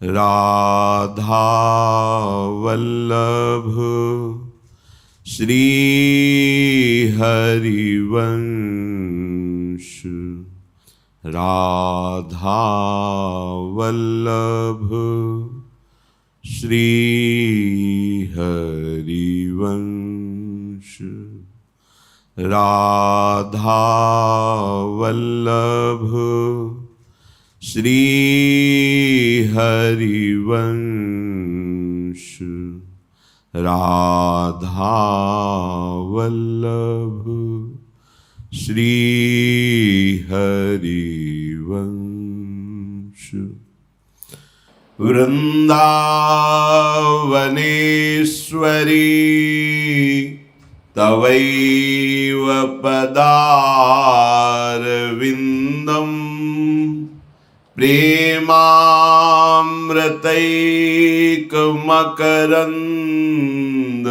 राधा वल्लभ श्री हरिवंश। राधा वल्लभ श्री हरिवंश। राधा वल्लभ श्री हरिवंश। राधा वल्लभ श्री हरिवंश। वृंदावनेश्वरी तवैव पदारविन्दम् प्रेमामृतैकमकरन्द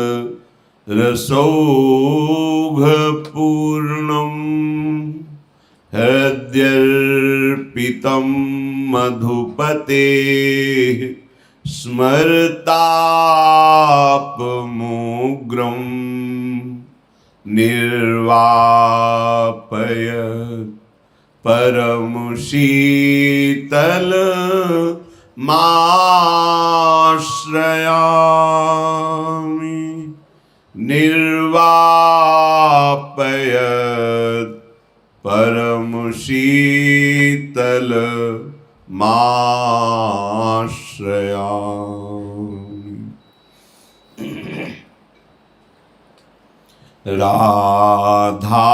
रसौघपूर्णम् हृद्यर्पितं मधुपतेः स्मरतापमुग्रं निर्वापयत् परमशीतलमाश्रयामि। निर्वापयत् परमशीतलमाश्रयामि। राधा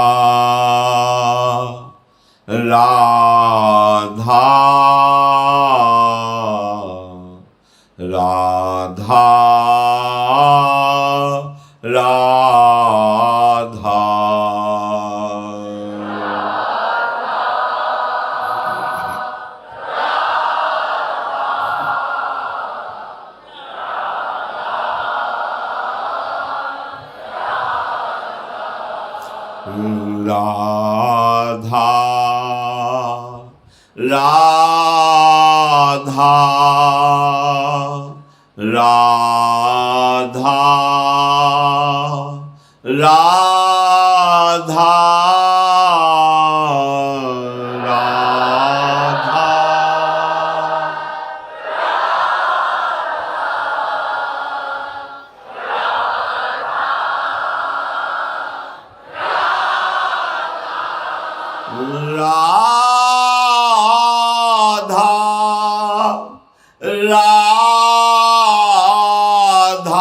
राधा राधा राधा। राधा राधा राधा राधा राधा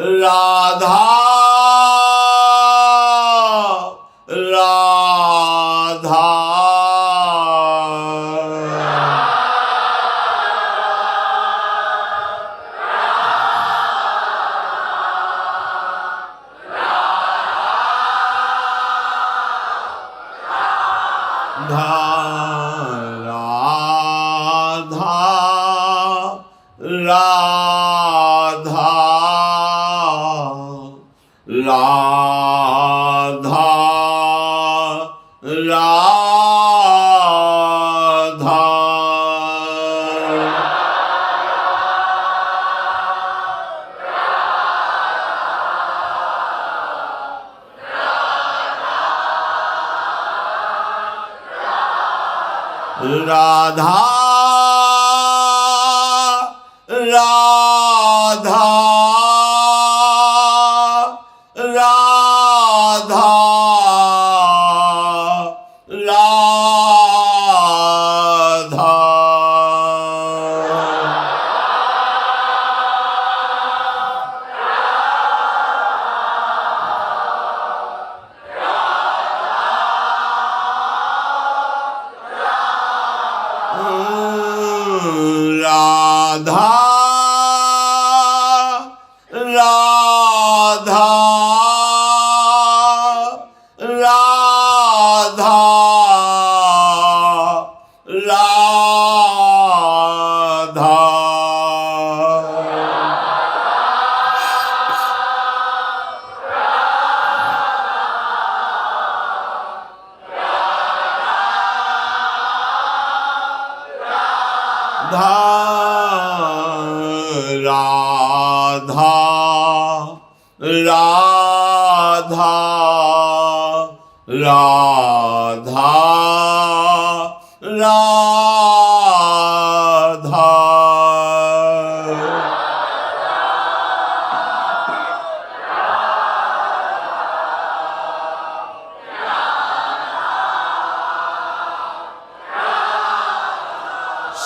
राधा राधा राधा। राधा राधा राधा राधा। राधा राधा राधा राधा राधा।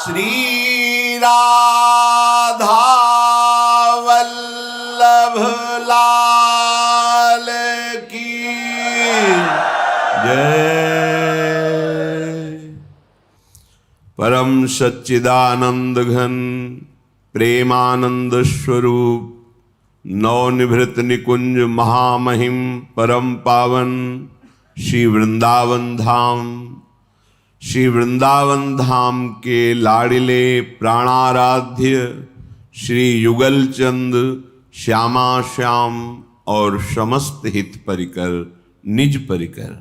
श्री राधा वल्लभ लाल की जय। परम सच्चिदानंद घन प्रेमानंद स्वरूप नवनिभृत निकुंज महामहिम परम पावन श्री वृंदावन धाम, श्री वृंदावन धाम के लाडिले प्राणाराध्य श्री युगल चंद श्यामा श्याम और समस्त हित परिकर निज परिकर,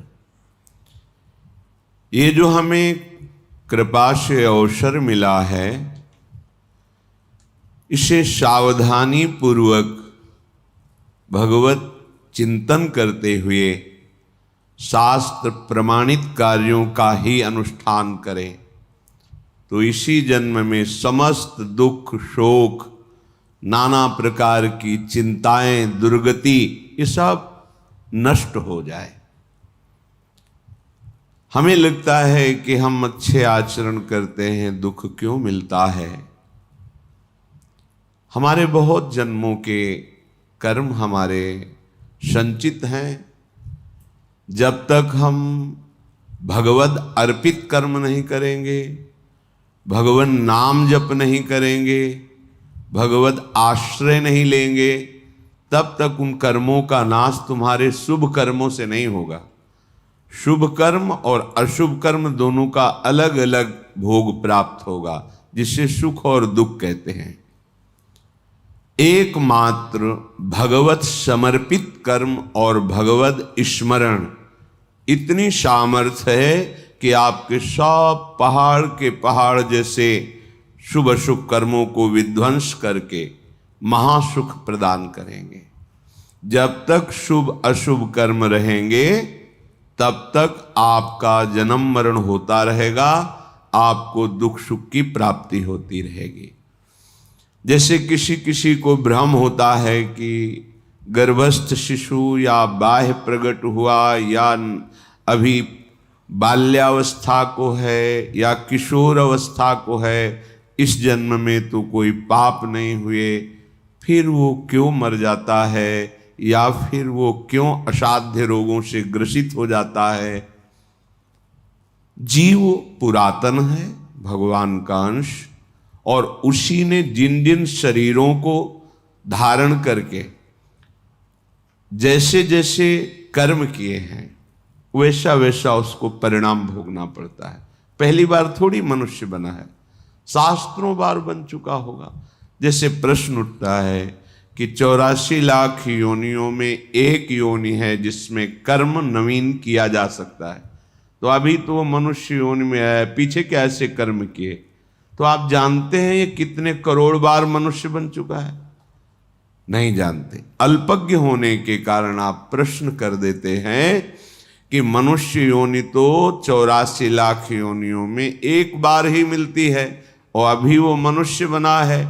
ये जो हमें कृपा से अवसर मिला है, इसे सावधानी पूर्वक भगवत चिंतन करते हुए शास्त्र प्रमाणित कार्यों का ही अनुष्ठान करें, तो इसी जन्म में समस्त दुख शोक नाना प्रकार की चिंताएं दुर्गति ये सब नष्ट हो जाए। हमें लगता है कि हम अच्छे आचरण करते हैं, दुख क्यों मिलता है? हमारे बहुत जन्मों के कर्म हमारे संचित हैं। जब तक हम भगवद अर्पित कर्म नहीं करेंगे, भगवान नाम जप नहीं करेंगे, भगवद आश्रय नहीं लेंगे, तब तक उन कर्मों का नाश तुम्हारे शुभ कर्मों से नहीं होगा। शुभ कर्म और अशुभ कर्म दोनों का अलग अलग भोग प्राप्त होगा, जिसे सुख और दुख कहते हैं। एकमात्र भगवत समर्पित कर्म और भगवत स्मरण इतनी सामर्थ्य है कि आपके सब पहाड़ के पहाड़ जैसे शुभ अशुभ कर्मों को विध्वंस करके महासुख प्रदान करेंगे। जब तक शुभ अशुभ कर्म रहेंगे तब तक आपका जन्म मरण होता रहेगा, आपको दुख सुख की प्राप्ति होती रहेगी। जैसे किसी किसी को भ्रम होता है कि गर्भस्थ शिशु या बाह्य प्रकट हुआ या अभी बाल्यावस्था को है या किशोर अवस्था को है, इस जन्म में तो कोई पाप नहीं हुए, फिर वो क्यों मर जाता है या फिर वो क्यों असाध्य रोगों से ग्रसित हो जाता है? जीव पुरातन है, भगवान का अंश, और उसी ने जिन जिन शरीरों को धारण करके जैसे जैसे कर्म किए हैं वैसा वैसा उसको परिणाम भोगना पड़ता है। पहली बार थोड़ी मनुष्य बना है, शास्त्रों बार बन चुका होगा। जैसे प्रश्न उठता है कि 84 लाख योनियों में एक योनि है जिसमें कर्म नवीन किया जा सकता है, तो अभी तो वो मनुष्य योनि में है, पीछे क्या ऐसे कर्म किए? तो आप जानते हैं ये कितने करोड़ बार मनुष्य बन चुका है? नहीं जानते। अल्पज्ञ होने के कारण आप प्रश्न कर देते हैं कि मनुष्य योनि तो 84 लाख योनियों में एक बार ही मिलती है और अभी वो मनुष्य बना है,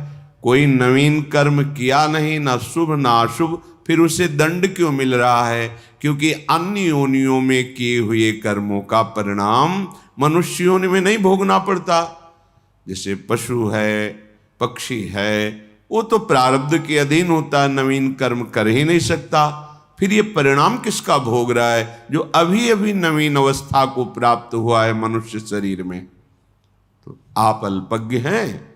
कोई नवीन कर्म किया नहीं, ना शुभ ना अशुभ, फिर उसे दंड क्यों मिल रहा है? क्योंकि अन्य योनियों में किए हुए कर्मों का परिणाम मनुष्य योनि में नहीं भोगना पड़ता। जैसे पशु है, पक्षी है, वो तो प्रारब्ध के अधीन होता है, नवीन कर्म कर ही नहीं सकता। फिर ये परिणाम किसका भोग रहा है? जो अभी अभी नवीन अवस्था को प्राप्त हुआ है मनुष्य शरीर में। तो आप अल्पज्ञ हैं,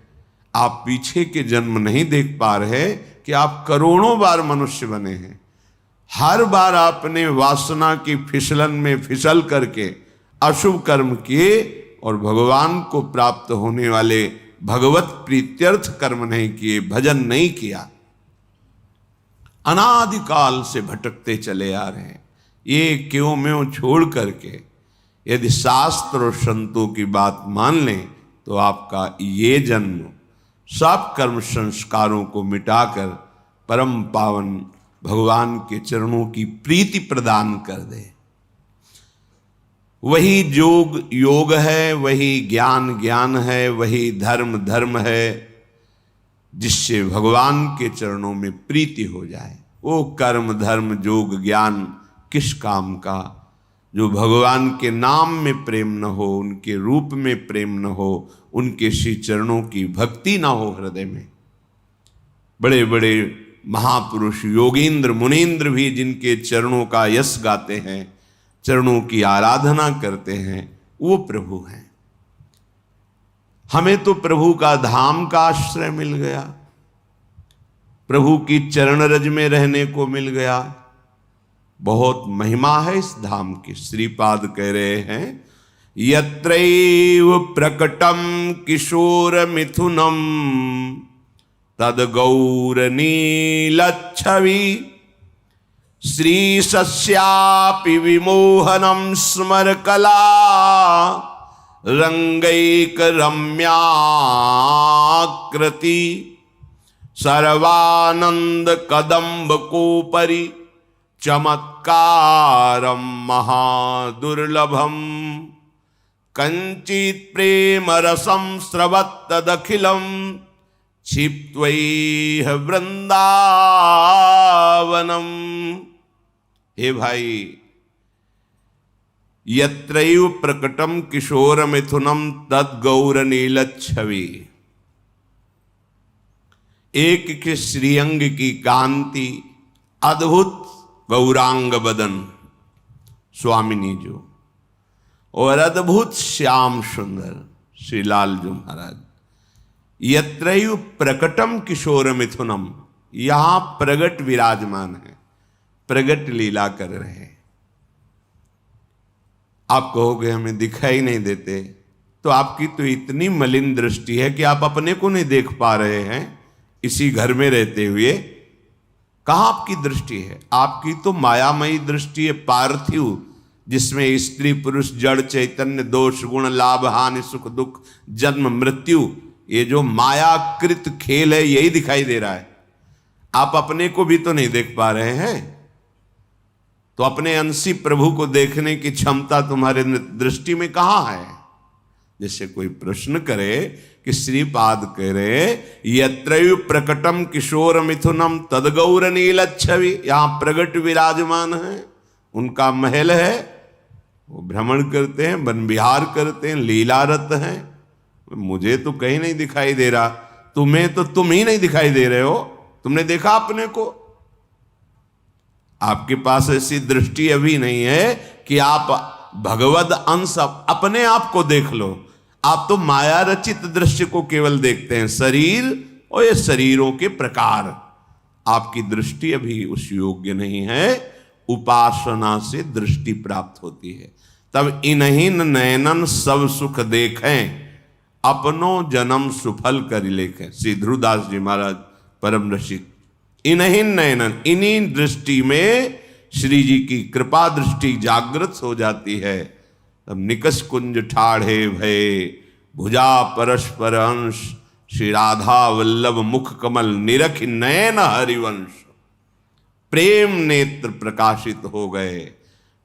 आप पीछे के जन्म नहीं देख पा रहे कि आप करोड़ों बार मनुष्य बने हैं। हर बार आपने वासना की फिसलन में फिसल करके अशुभ कर्म किए और भगवान को प्राप्त होने वाले भगवत प्रीत्यर्थ कर्म नहीं किए, भजन नहीं किया। अनादिकाल से भटकते चले आ रहे हैं। ये क्यों में छोड़ करके यदि शास्त्र और संतों की बात मान लें तो आपका ये जन्म सब कर्म संस्कारों को मिटाकर परम पावन भगवान के चरणों की प्रीति प्रदान कर दे। वही योग योग है, वही ज्ञान ज्ञान है, वही धर्म धर्म है, जिससे भगवान के चरणों में प्रीति हो जाए। वो कर्म धर्म योग ज्ञान किस काम का, जो भगवान के नाम में प्रेम न हो, उनके रूप में प्रेम न हो, उनके श्री चरणों की भक्ति ना हो हृदय में। बड़े बड़े महापुरुष योगींद्र मुनींद्र भी जिनके चरणों का यश गाते हैं, चरणों की आराधना करते हैं, वो प्रभु हैं। हमें तो प्रभु का धाम का आश्रय मिल गया, प्रभु की चरण रज में रहने को मिल गया। बहुत महिमा है इस धाम की। श्रीपाद कह रहे हैं, यत्रैव प्रकटम किशोर मिथुनम तद गौर नीलच्छवि श्री सस्यापि विमोहनम स्मरकला रंगैक रम्याकृति सर्वानंद कदम्ब कोपरि चमत्कारम महादुर्लभम कंचित प्रेम रसम स्रवत्तदखिलम क्षिप्त्वैह वृंदावनम। हे भाई, यत्रैव प्रकटम किशोर मिथुनम तद गौर नीलच्छवि, एक के श्रीअंग की कांति, अद्भुत गौरांग बदन स्वामिनी जो, और अद्भुत श्याम सुंदर श्री लाल जो महाराज। यत्रैव प्रकटम किशोर मिथुनम, यहां प्रगट विराजमान है, प्रगट लीला कर रहे हैं। आप कहोगे हमें दिखाई नहीं देते, तो आपकी तो इतनी मलिन दृष्टि है कि आप अपने को नहीं देख पा रहे हैं इसी घर में रहते हुए। कहां आपकी दृष्टि है? आपकी तो मायामयी दृष्टि है, पार्थिव, जिसमें स्त्री पुरुष जड़ चैतन्य दोष गुण लाभ हानि सुख दुख जन्म मृत्यु, ये जो मायाकृत खेल है यही दिखाई दे रहा है। आप अपने को भी तो नहीं देख पा रहे हैं, तो अपने अंशी प्रभु को देखने की क्षमता तुम्हारे दृष्टि में कहां है? जैसे कोई प्रश्न करे कि श्रीपाद कह रहे यत्रैव प्रकटम किशोर मिथुनम तदगौर नीलच्छवि, यहां प्रगट विराजमान है, उनका महल है, वो भ्रमण करते हैं, वन विहार करते हैं, लीलारत हैं। मुझे तो कहीं नहीं दिखाई दे रहा, तुम्हें तो तुम ही नहीं दिखाई दे रहे हो। तुमने देखा अपने को? आपके पास ऐसी दृष्टि अभी नहीं है कि आप भगवद अंश अपने आप को देख लो। आप तो माया रचित दृश्य को केवल देखते हैं, शरीर और ये शरीरों के प्रकार। आपकी दृष्टि अभी उस योग्य नहीं है। उपासना से दृष्टि प्राप्त होती है, तब इन्हीन नयनन सब सुख देखें, अपनो जन्म सुफल कर लेखें। श्री ध्रुवदास जी महाराज परम रसिक, इन्हीन नयनन, इन्हीं दृष्टि में श्री जी की कृपा दृष्टि जागृत हो जाती है। तब निकस कुंज ठाढ़े भय भुजा परस्पर अंश, श्री राधा वल्लभ मुख कमल निरख नयन हरिवंश। प्रेम नेत्र प्रकाशित हो गए,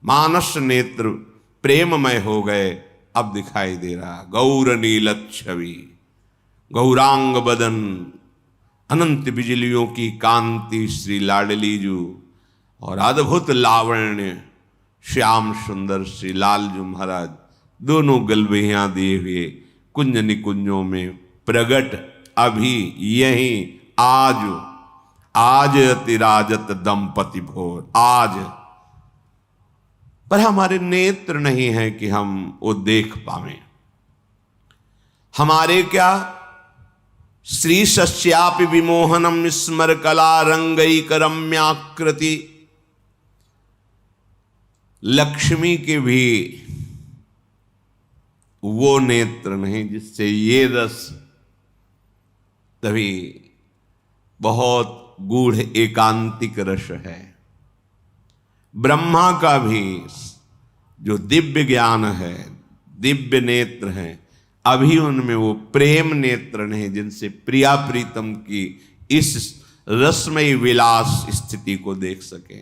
मानस नेत्र प्रेममय हो गए। अब दिखाई दे रहा गौर नीलच्छवि, गौरांग बदन, अनंत बिजलियों की कांति श्री लाडली जू, और अद्भुत लावण्य श्याम सुंदर श्री लालजू महाराज, दोनों गलबहियां दिए हुए कुंज निकुंजों में प्रगट अभी यही आज अतिराजत दंपति भोर। आज पर हमारे नेत्र नहीं है कि हम वो देख पावें। हमारे क्या श्री सस्यापि विमोहनम स्मर कला रंगैक रम्याकृति, लक्ष्मी के भी वो नेत्र नहीं जिससे ये रस, तभी बहुत गूढ़ एकांतिक रस है। ब्रह्मा का भी जो दिव्य ज्ञान है, दिव्य नेत्र है, अभी उनमें वो प्रेम नेत्र नहीं जिनसे प्रिया प्रीतम की इस रसमयी विलास स्थिति को देख सके।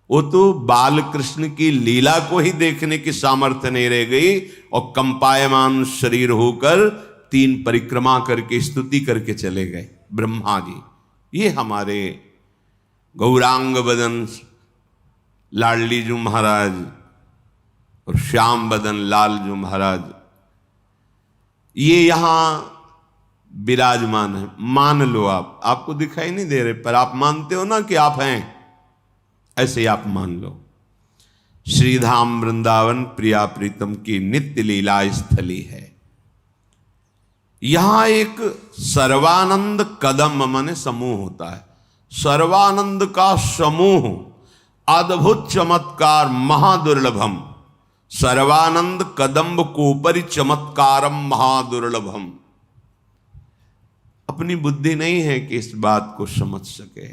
वो तो बाल कृष्ण की लीला को ही देखने की सामर्थ्य नहीं रह गई और कंपायमान शरीर होकर 3 परिक्रमा करके स्तुति करके चले गए ब्रह्मा जी। ये हमारे गौरांग बदन लाडलीजू महाराज और श्याम बदन लालजू महाराज ये यहां विराजमान है। मान लो आपको दिखाई नहीं दे रहे पर आप मानते हो ना कि आप हैं, ऐसे आप मान लो। श्रीधाम वृंदावन प्रिया प्रीतम की नित्य लीला स्थली है। यहां एक सर्वानंद कदम माने समूह होता है। सर्वानंद का समूह, अद्भुत चमत्कार, महादुर्लभम। सर्वानंद कदम्ब कोपरि चमत्कारम महादुर्लभम। अपनी बुद्धि नहीं है कि इस बात को समझ सके।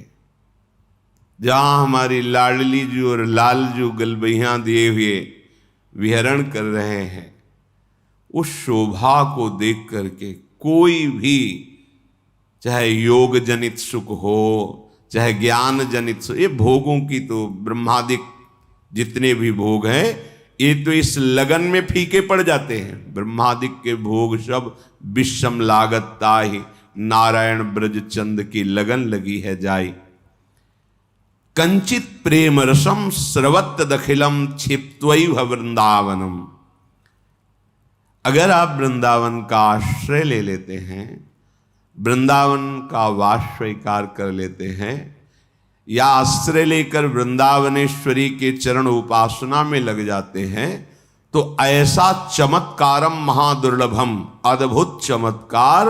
जहां हमारी लाडली जी और लालजू गलबैया दिए हुए विहरण कर रहे हैं, उस शोभा को देख करके कोई भी, चाहे योग जनित सुख हो चाहे ज्ञान जनित सुख, ये भोगों की तो ब्रह्मादिक जितने भी भोग हैं ये तो इस लगन में फीके पड़ जाते हैं। ब्रह्मादिक के भोग सब विषम लागत ताहि, नारायण ब्रज चंद की लगन लगी है जाई। कंचित प्रेम रसम स्रवत दखिलम क्षिप्त्वैव वृंदावनम। अगर आप वृंदावन का आश्रय ले लेते हैं, वृंदावन का वास स्वीकार कर लेते हैं, या आश्रय लेकर वृंदावनेश्वरी के चरण उपासना में लग जाते हैं, तो ऐसा चमत्कारम महादुर्लभम, अद्भुत चमत्कार,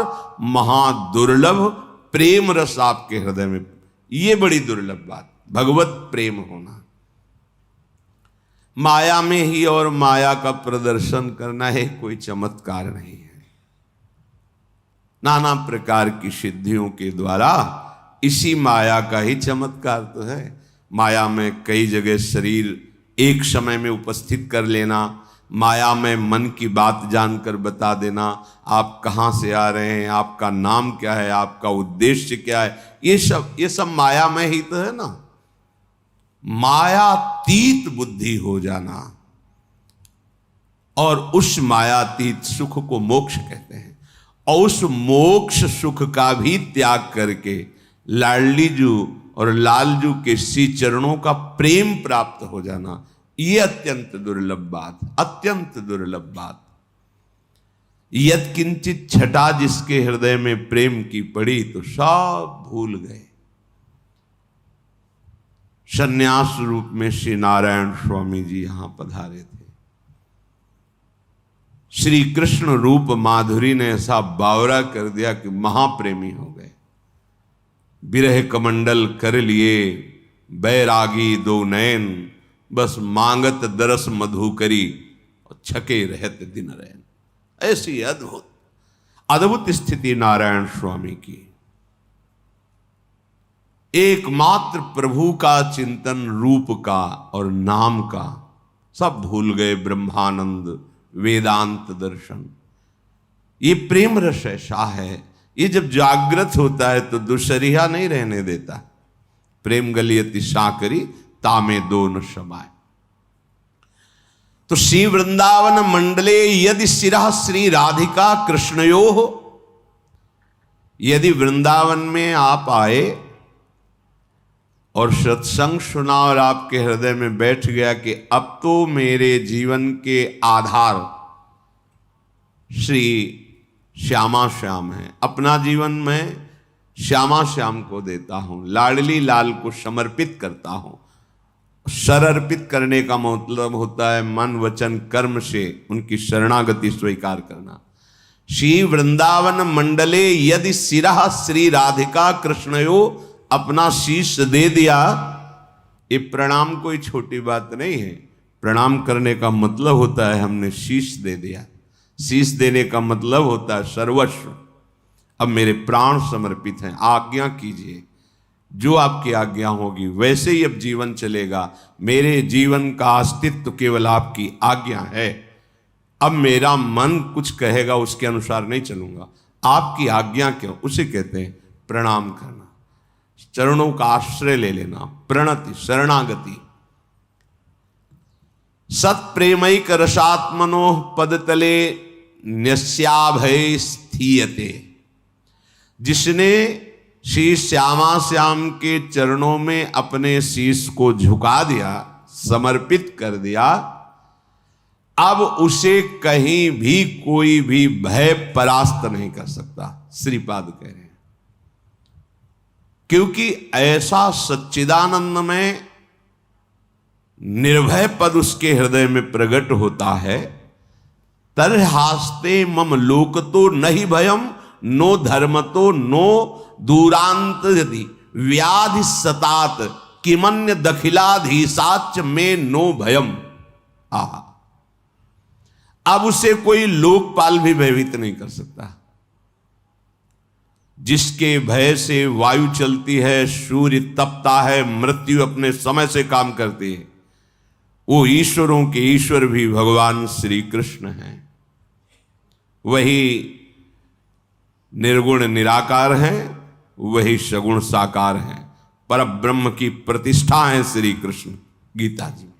महादुर्लभ प्रेम रस आपके हृदय में, ये बड़ी दुर्लभ बात, भगवत प्रेम होना। माया में ही और माया का प्रदर्शन करना है कोई चमत्कार नहीं है। नाना प्रकार की सिद्धियों के द्वारा इसी माया का ही चमत्कार तो है। माया में कई जगह शरीर एक समय में उपस्थित कर लेना, माया में मन की बात जानकर बता देना, आप कहाँ से आ रहे हैं, आपका नाम क्या है, आपका उद्देश्य क्या है, ये सब माया में ही तो है ना। मायातीत बुद्धि हो जाना, और उस मायातीत सुख को मोक्ष कहते हैं। और उस मोक्ष सुख का भी त्याग करके लाडलीजू और लालजू के श्री चरणों का प्रेम प्राप्त हो जाना, ये अत्यंत दुर्लभ बात, अत्यंत दुर्लभ बात। यद किंचित छटा जिसके हृदय में प्रेम की पड़ी तो सब भूल गए। सन्यास रूप में श्री नारायण स्वामी जी यहां पधारे थे। श्री कृष्ण रूप माधुरी ने ऐसा बावरा कर दिया कि महाप्रेमी हो गए। विरह कमंडल कर लिए बैरागी दो नयन, बस मांगत दरस मधु करी और छके रहते दिन रैन। ऐसी अद्भुत अद्भुत स्थिति नारायण स्वामी की। एकमात्र प्रभु का चिंतन, रूप का और नाम का, सब भूल गए। ब्रह्मानंद, वेदांत दर्शन, ये प्रेम रस ऐसा है, ये जब जागृत होता है तो दुसरिया नहीं रहने देता। प्रेम गलियति साकरी तामे दो न समाय। तो श्री वृंदावन मंडले यदि सिरा श्री राधिका कृष्णयो हो, यदि वृंदावन में आप आए और सत्संग सुना और आपके हृदय में बैठ गया कि अब तो मेरे जीवन के आधार श्री श्यामा श्याम है, अपना जीवन में श्यामा श्याम को देता हूं, लाडली लाल को समर्पित करता हूं। शरअर्पित करने का मतलब होता है मन वचन कर्म से उनकी शरणागति स्वीकार करना। श्री वृंदावन मंडले यदि सिरा श्री राधिका कृष्णयो, अपना शीश दे दिया। ये प्रणाम कोई छोटी बात नहीं है। प्रणाम करने का मतलब होता है हमने शीश दे दिया। शीश देने का मतलब होता है सर्वस्व। अब मेरे प्राण समर्पित हैं, आज्ञा कीजिए, जो आपकी आज्ञा होगी वैसे ही अब जीवन चलेगा। मेरे जीवन का अस्तित्व केवल आपकी आज्ञा है। अब मेरा मन कुछ कहेगा उसके अनुसार नहीं चलूंगा, आपकी आज्ञा क्यों, उसे कहते हैं प्रणाम करना, चरणों का आश्रय ले लेना, प्रणति शरणागति। सत प्रेमैक रसात्मनो पदतले न्यस्याभय स्थीयते। जिसने श्री श्यामा श्याम के चरणों में अपने शीश को झुका दिया, समर्पित कर दिया, अब उसे कहीं भी कोई भी भय परास्त नहीं कर सकता, श्रीपाद कह रहे हैं। क्योंकि ऐसा सच्चिदानंद में निर्भय पद उसके हृदय में प्रकट होता है। तरहास्ते मम लोक तो नहीं भयम, नो धर्म तो नो दूरांत यदि व्याधि सतात किमन्य दखिलाधीसाच में नो भयम। आहा, अब उसे कोई लोकपाल भी भयभीत नहीं कर सकता। जिसके भय से वायु चलती है, सूर्य तपता है, मृत्यु अपने समय से काम करती है, वो ईश्वरों के ईश्वर भी भगवान श्री कृष्ण हैं। वही निर्गुण निराकार हैं, वही सगुण साकार हैं, पर ब्रह्म की प्रतिष्ठा है श्री कृष्ण गीता जी में।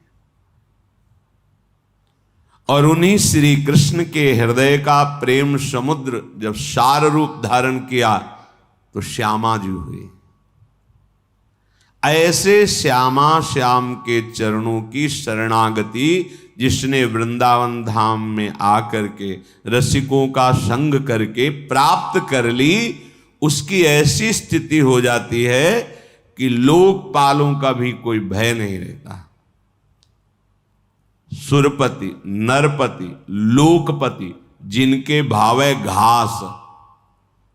और उन्हीं श्री कृष्ण के हृदय का प्रेम समुद्र जब सार रूप धारण किया तो श्यामा जी हुए। ऐसे श्यामा श्याम के चरणों की शरणागति जिसने वृंदावन धाम में आकर के रसिकों का संग करके प्राप्त कर ली, उसकी ऐसी स्थिति हो जाती है कि लोकपालों का भी कोई भय नहीं रहता। सुरपति, नरपति, लोकपति जिनके भावे घास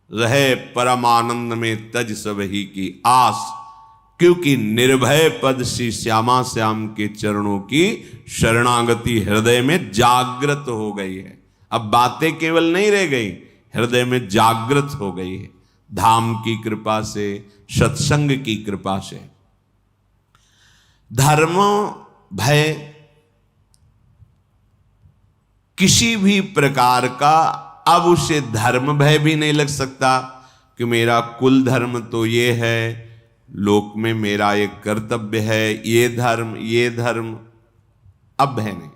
रहे, परमानंद में तज सबही की आस। क्योंकि निर्भय पद श्री श्यामा श्याम के चरणों की शरणागति हृदय में जागृत हो गई है। अब बातें केवल नहीं रह गई, हृदय में जागृत हो गई है, धाम की कृपा से, सत्संग की कृपा से। धर्म भय किसी भी प्रकार का अब उसे धर्म भय भी नहीं लग सकता कि मेरा कुल धर्म तो ये है, लोक में मेरा एक कर्तव्य है, ये धर्म अब भय नहीं।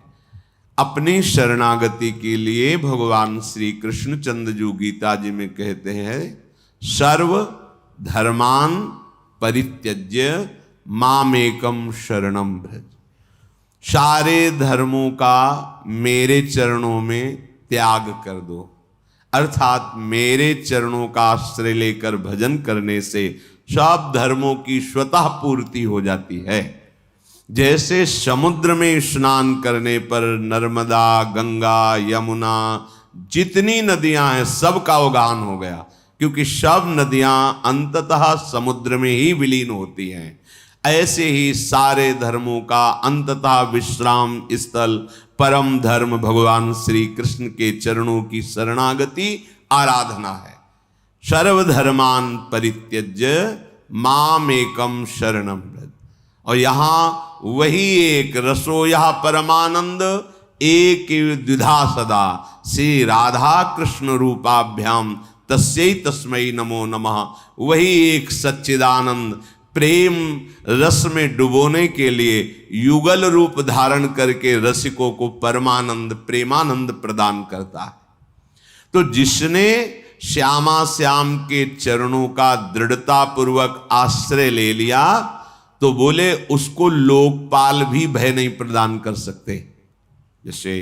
अपनी शरणागति के लिए भगवान श्री कृष्ण चंद्रजू गीता जी में कहते हैं, सर्व धर्मान परित्यज्य मामेकम शरणम व्रज। सारे धर्मों का मेरे चरणों में त्याग कर दो, अर्थात मेरे चरणों का आश्रय लेकर भजन करने से सब धर्मों की स्वतः पूर्ति हो जाती है। जैसे समुद्र में स्नान करने पर नर्मदा, गंगा, यमुना, जितनी नदियां हैं सबका उद्गम हो गया, क्योंकि सब नदियां अंततः समुद्र में ही विलीन होती हैं। ऐसे ही सारे धर्मों का अंततः विश्राम स्थल परम धर्म भगवान श्री कृष्ण के चरणों की शरणागति आराधना है। सर्वधर्मान परित्यज्य मामेकम शरणम व्रज। और यहाँ वही एक रसो यह परमानंद एक द्विधा सदा श्री राधा कृष्ण रूपाभ्याम तस्यै तस्मै नमो नमः। वही एक सच्चिदानंद प्रेम रस में डुबोने के लिए युगल रूप धारण करके रसिकों को परमानंद प्रेमानंद प्रदान करता है। तो जिसने श्यामा श्याम के चरणों का दृढ़ता पूर्वक आश्रय ले लिया, तो बोले उसको लोकपाल भी भय नहीं प्रदान कर सकते। जैसे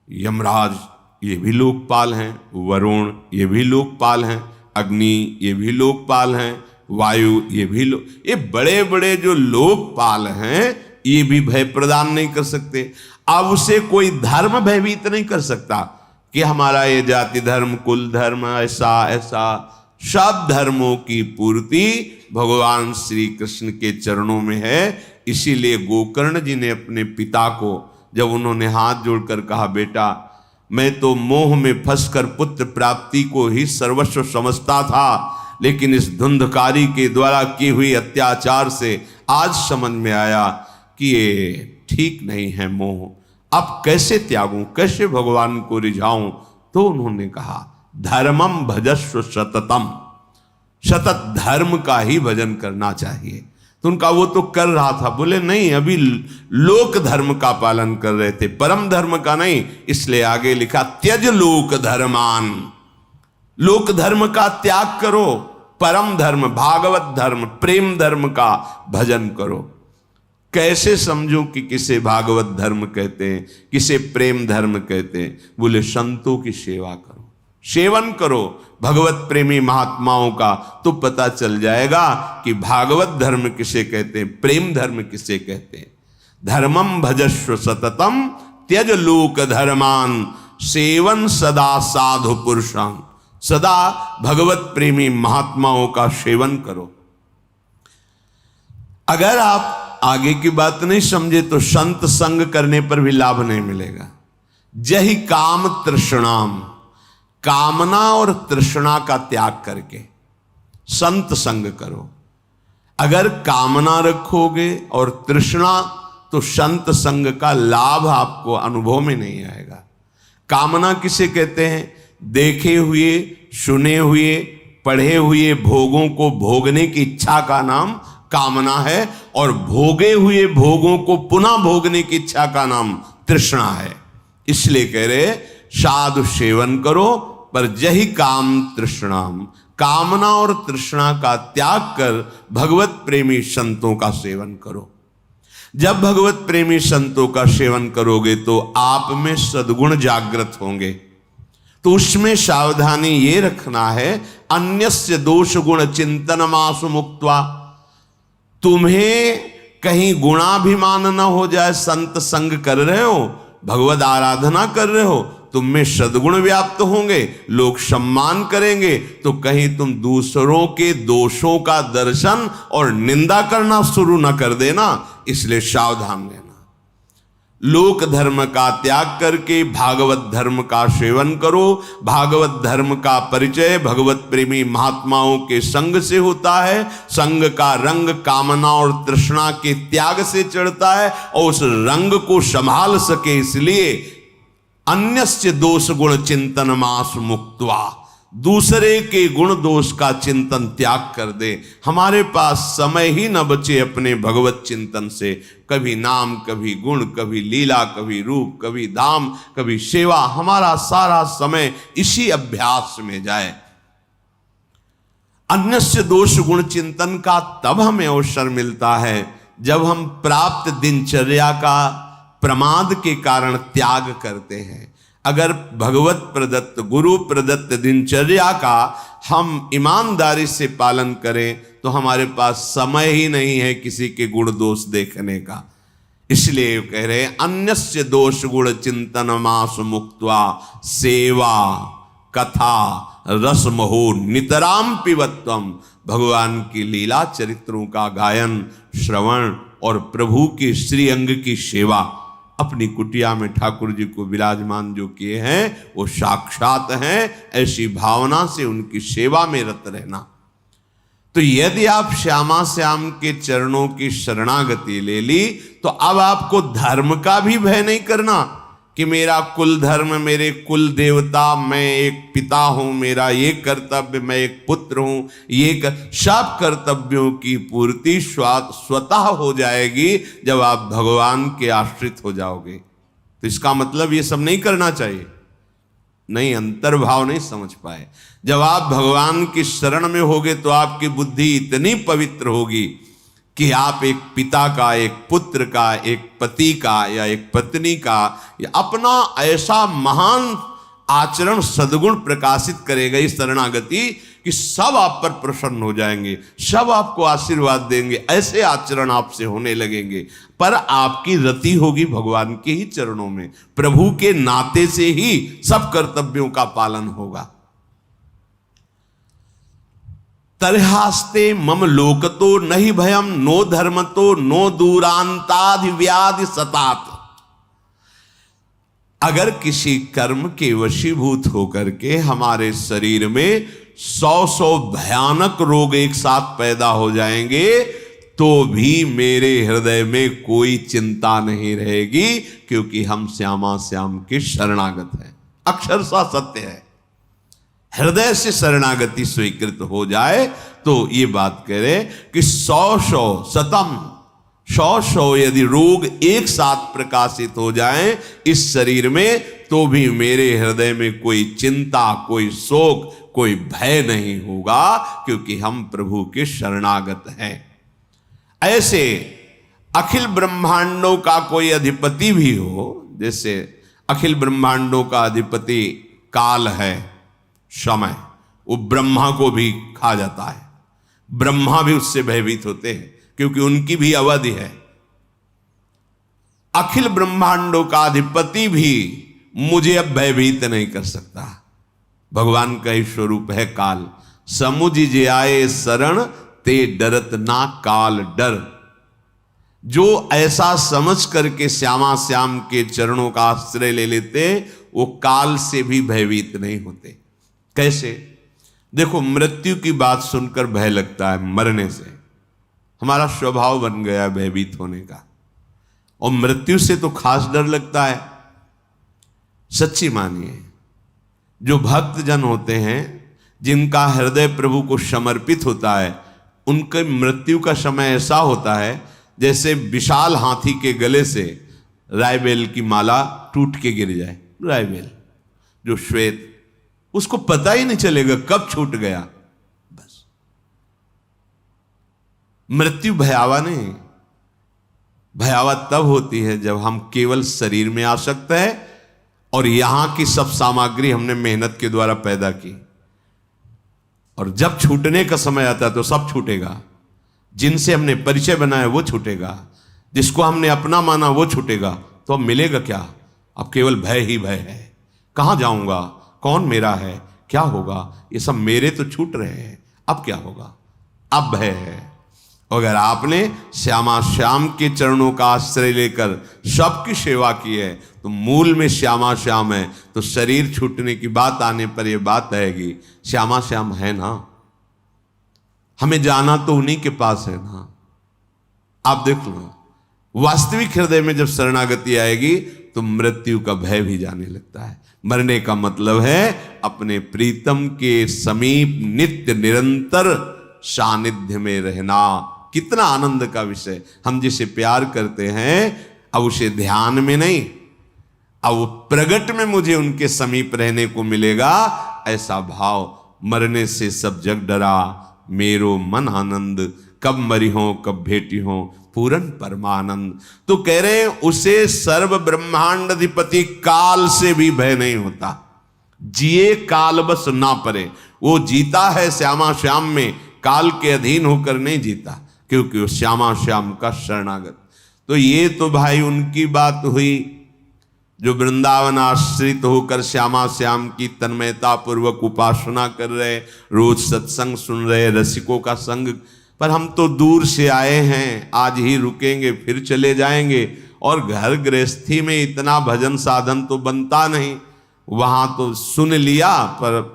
यमराज ये भी लोकपाल हैं, वरुण ये भी लोकपाल हैं, अग्नि ये भी लोकपाल हैं, वायु ये भी ये बड़े बड़े जो लोकपाल हैं ये भी भय प्रदान नहीं कर सकते। अब उसे कोई धर्म भयभीत नहीं कर सकता कि हमारा ये जाति धर्म, कुल धर्म, ऐसा ऐसा। सब धर्मों की पूर्ति भगवान श्री कृष्ण के चरणों में है। इसीलिए गोकर्ण जी ने अपने पिता को जब उन्होंने हाथ जोड़कर कहा, बेटा मैं तो मोह में फंसकर पुत्र प्राप्ति को ही सर्वस्व समझता था, लेकिन इस धुंधकारी के द्वारा की हुई अत्याचार से आज समझ में आया कि ये ठीक नहीं है मोह। अब कैसे त्यागूं, कैसे भगवान को रिझाऊं? तो उन्होंने कहा धर्मम भजस्व सततम, सतत धर्म का ही भजन करना चाहिए। तो उनका वो तो कर रहा था, बोले नहीं अभी लोक धर्म का पालन कर रहे थे, परम धर्म का नहीं। इसलिए आगे लिखा त्यज लोक धर्मान, लोक धर्म का त्याग करो, परम धर्म भागवत धर्म प्रेम धर्म का भजन करो। कैसे समझूं कि किसे भागवत धर्म कहते हैं, किसे प्रेम धर्म कहते हैं? बोले संतों की सेवा करो, सेवन करो भगवत प्रेमी महात्माओं का, तो पता चल जाएगा कि भागवत धर्म किसे कहते हैं, प्रेम धर्म किसे कहते हैं। धर्मम भजस्व सततम त्यज लोक धर्मान, सेवन सदा साधु पुरुषां, सदा भगवत प्रेमी महात्माओं का सेवन करो। अगर आप आगे की बात नहीं समझे तो संत संग करने पर भी लाभ नहीं मिलेगा। जहि काम तृष्णाम, कामना और तृष्णा का त्याग करके संत संग करो। अगर कामना रखोगे और तृष्णा, तो संत संग का लाभ आपको अनुभव में नहीं आएगा। कामना किसे कहते हैं? देखे हुए, सुने हुए, पढ़े हुए भोगों को भोगने की इच्छा का नाम कामना है, और भोगे हुए भोगों को पुनः भोगने की इच्छा का नाम तृष्णा है। इसलिए कह रहे साधु सेवन करो, पर जहि काम तृष्णाम, कामना और तृष्णा का त्याग कर भगवत प्रेमी संतों का सेवन करो। जब भगवत प्रेमी संतों का सेवन करोगे तो आप में सद्गुण जागृत होंगे। तो उसमें सावधानी ये रखना है, अन्यस्य दोष गुण चिंतनमासु मुक्त्वा, तुम्हें कहीं गुणाभिमान न हो जाए। संत संग कर रहे हो, भगवत आराधना कर रहे हो, तुम में सद्गुण व्याप्त होंगे, लोग सम्मान करेंगे, तो कहीं तुम दूसरों के दोषों का दर्शन और निंदा करना शुरू न कर देना। इसलिए सावधान रहना। लोक धर्म का त्याग करके भागवत धर्म का सेवन करो। भागवत धर्म का परिचय भगवत प्रेमी महात्माओं के संग से होता है। संग का रंग कामना और तृष्णा के त्याग से चढ़ता है, और उस रंग को संभाल सके इसलिए अन्यस्य दोष गुण चिंतन मास मुक्त्वा, दूसरे के गुण दोष का चिंतन त्याग कर दे। हमारे पास समय ही न बचे अपने भगवत चिंतन से। कभी नाम, कभी गुण, कभी लीला, कभी रूप, कभी धाम, कभी सेवा, हमारा सारा समय इसी अभ्यास में जाए। अन्यस्य दोष गुण चिंतन का तब हमें अवसर मिलता है जब हम प्राप्त दिनचर्या का प्रमाद के कारण त्याग करते हैं। अगर भगवत प्रदत्त गुरु प्रदत्त दिनचर्या का हम ईमानदारी से पालन करें तो हमारे पास समय ही नहीं है किसी के गुण दोष देखने का। इसलिए कह रहे अन्यस्य दोष गुण चिंतन मास मुक्त्वा, सेवा कथा रस महो नितराम पिबत्वम, भगवान की लीला चरित्रों का गायन श्रवण और प्रभु के श्री अंग की सेवा। अपनी कुटिया में ठाकुर जी को विराजमान जो किए हैं वो साक्षात हैं, ऐसी भावना से उनकी सेवा में रत रहना। तो यदि आप श्यामा श्याम के चरणों की शरणागति ले ली तो अब आपको धर्म का भी भय नहीं करना कि मेरा कुल धर्म, मेरे कुल देवता, मैं एक पिता हूं, मेरा ये कर्तव्य, मैं एक पुत्र हूं, ये सब कर्तव्यों की पूर्ति स्वतः हो जाएगी जब आप भगवान के आश्रित हो जाओगे। तो इसका मतलब ये सब नहीं करना चाहिए, नहीं, अंतर्भाव नहीं समझ पाए। जब आप भगवान की शरण में होगे तो आपकी बुद्धि इतनी पवित्र होगी कि आप एक पिता का, एक पुत्र का, एक पति का या एक पत्नी का या अपना ऐसा महान आचरण सद्गुण प्रकाशित करेगा इस शरणागति कि सब आप पर प्रसन्न हो जाएंगे, सब आपको आशीर्वाद देंगे, ऐसे आचरण आपसे होने लगेंगे। पर आपकी रति होगी भगवान के ही चरणों में, प्रभु के नाते से ही सब कर्तव्यों का पालन होगा। तरहास्ते मम लोकतो नहीं भयम नो धर्मतो नो दूरांताधि व्याधि सतात। अगर किसी कर्म के वशीभूत होकर के हमारे शरीर में 100 भयानक रोग एक साथ पैदा हो जाएंगे तो भी मेरे हृदय में कोई चिंता नहीं रहेगी, क्योंकि हम श्यामा श्याम के शरणागत हैं। अक्षरशः सत्य है। हृदय से शरणागति स्वीकृत हो जाए तो ये बात करे कि 100 शतम 100 यदि रोग एक साथ प्रकाशित हो जाएं इस शरीर में, तो भी मेरे हृदय में कोई चिंता, कोई शोक, कोई भय नहीं होगा, क्योंकि हम प्रभु के शरणागत हैं। ऐसे अखिल ब्रह्मांडों का कोई अधिपति भी हो, जैसे अखिल ब्रह्मांडों का अधिपति काल है, समय, वो ब्रह्मा को भी खा जाता है। ब्रह्मा भी उससे भयभीत होते हैं, क्योंकि उनकी भी अवधि है। अखिल ब्रह्मांडों का अधिपति भी मुझे अब भयभीत नहीं कर सकता। भगवान का ही स्वरूप है काल। समुझ जे आए शरण ते डरत ना काल डर। जो ऐसा समझ करके श्यामा श्याम के चरणों का आश्रय ले लेते, वो काल से भी भयभीत नहीं होते। कैसे? देखो, मृत्यु की बात सुनकर भय लगता है, मरने से हमारा स्वभाव बन गया भयभीत होने का, और मृत्यु से तो खास डर लगता है। सच्ची मानिए, जो भक्त जन होते हैं, जिनका हृदय प्रभु को समर्पित होता है, उनके मृत्यु का समय ऐसा होता है जैसे विशाल हाथी के गले से रायबेल की माला टूट के गिर जाए। रायबेल जो श्वेत, उसको पता ही नहीं चलेगा कब छूट गया। बस मृत्यु भयावह नहीं, भयावह तब होती है जब हम केवल शरीर में आसक्त है और यहां की सब सामग्री हमने मेहनत के द्वारा पैदा की, और जब छूटने का समय आता है तो सब छूटेगा। जिनसे हमने परिचय बनाया वो छूटेगा, जिसको हमने अपना माना वो छूटेगा। तो अब मिलेगा क्या? अब केवल भय ही भय है। कहां जाऊंगा, कौन मेरा है, क्या होगा, ये सब मेरे तो छूट रहे हैं, अब क्या होगा? अब भय है। अगर आपने श्यामा श्याम के चरणों का आश्रय लेकर सबकी सेवा की है, तो मूल में श्यामा श्याम है, तो शरीर छूटने की बात आने पर यह बात आएगी, श्यामा श्याम है ना, हमें जाना तो उन्हीं के पास है ना। आप देख लो, वास्तविक हृदय में जब शरणागति आएगी तो मृत्यु का भय भी जाने लगता है। मरने का मतलब है अपने प्रीतम के समीप नित्य निरंतर सानिध्य में रहना। कितना आनंद का विषय। हम जिसे प्यार करते हैं, अब उसे ध्यान में नहीं, अब प्रगट में मुझे उनके समीप रहने को मिलेगा, ऐसा भाव। मरने से सब जग डरा, मेरो मन आनंद, कब मरी हो कब भेटी हो, पूरन परमानंद। तो कह रहे हैं उसे सर्व ब्रह्मांड अधिपति काल से भी भय नहीं होता। जिए काल बस ना परे। वो जीता है श्यामा श्याम में, काल के अधीन होकर नहीं जीता, क्योंकि वो श्यामा श्याम का शरणागत। तो ये तो भाई उनकी बात हुई जो वृंदावन आश्रित होकर श्यामा श्याम की तन्मयता पूर्वक उपासना कर रहे, रोज सत्संग सुन रहे, रसिकों का संग। पर हम तो दूर से आए हैं, आज ही रुकेंगे फिर चले जाएंगे, और घर गृहस्थी में इतना भजन साधन तो बनता नहीं। वहां तो सुन लिया, पर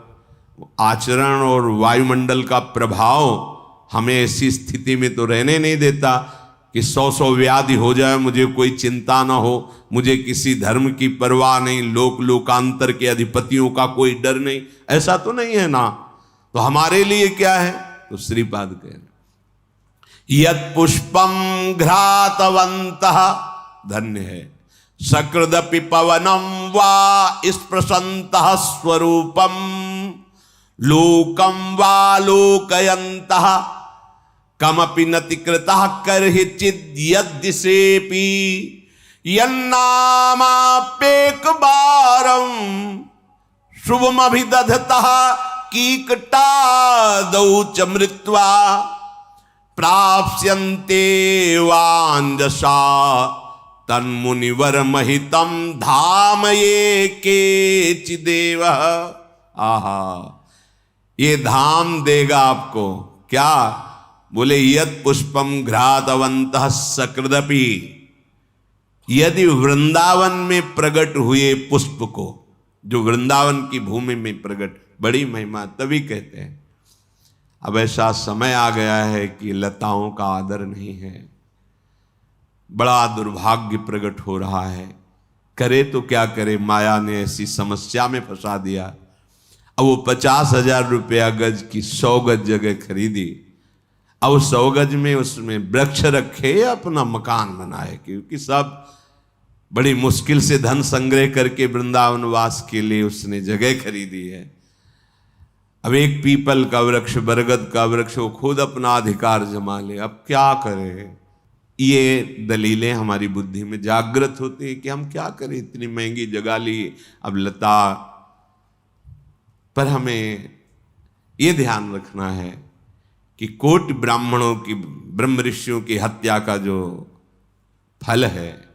आचरण और वायुमंडल का प्रभाव हमें ऐसी स्थिति में तो रहने नहीं देता कि 100 व्याधि हो जाए, मुझे कोई चिंता ना हो, मुझे किसी धर्म की परवाह नहीं, लोकांतर के अधिपतियों का कोई डर नहीं। ऐसा तो नहीं है ना। तो हमारे लिए क्या है? तो श्रीपाद कह रहे, यत् पुष्पम घ्रातवन्तः, धन्य है, सकृदपि पवनम वा स्पृशन्तः स्वरूपम, लोकम वा लोकयन्तः, कमपि नतिकृतः करहि चिद्यद्दिशेपि, यन्नामाप्येक बारं शुभमभिदधतः कीकटादौ च मृत्वा, प्राप्स्यन्ते वाञ्जसा तन्मुनिवर महितं धाम ये केचिदेव। आहा, ये धाम देगा आपको क्या? बोले यत् पुष्पम घ्रातवन्तः सकृदपि, यदि वृंदावन में प्रकट हुए पुष्प को, जो वृंदावन की भूमि में प्रकट, बड़ी महिमा, तभी कहते हैं अब ऐसा समय आ गया है कि लताओं का आदर नहीं है। बड़ा दुर्भाग्य प्रकट हो रहा है। करे तो क्या करे, माया ने ऐसी समस्या में फंसा दिया। अब वो 50,000 रुपया गज की 100 गज जगह खरीदी। अब 100 गज में उसमें वृक्ष रखे या अपना मकान बनाए, क्योंकि सब बड़ी मुश्किल से धन संग्रह करके वृंदावन वास के लिए उसने जगह खरीदी है। अब एक पीपल का वृक्ष, बरगद का वृक्ष, वो खुद अपना अधिकार जमा ले। अब क्या करें? ये दलीलें हमारी बुद्धि में जागृत होती है कि हम क्या करें, इतनी महंगी जगह ली, अब लता। पर हमें ये ध्यान रखना है कि कोटि ब्राह्मणों की, ब्रह्म ऋषियों की हत्या का जो फल है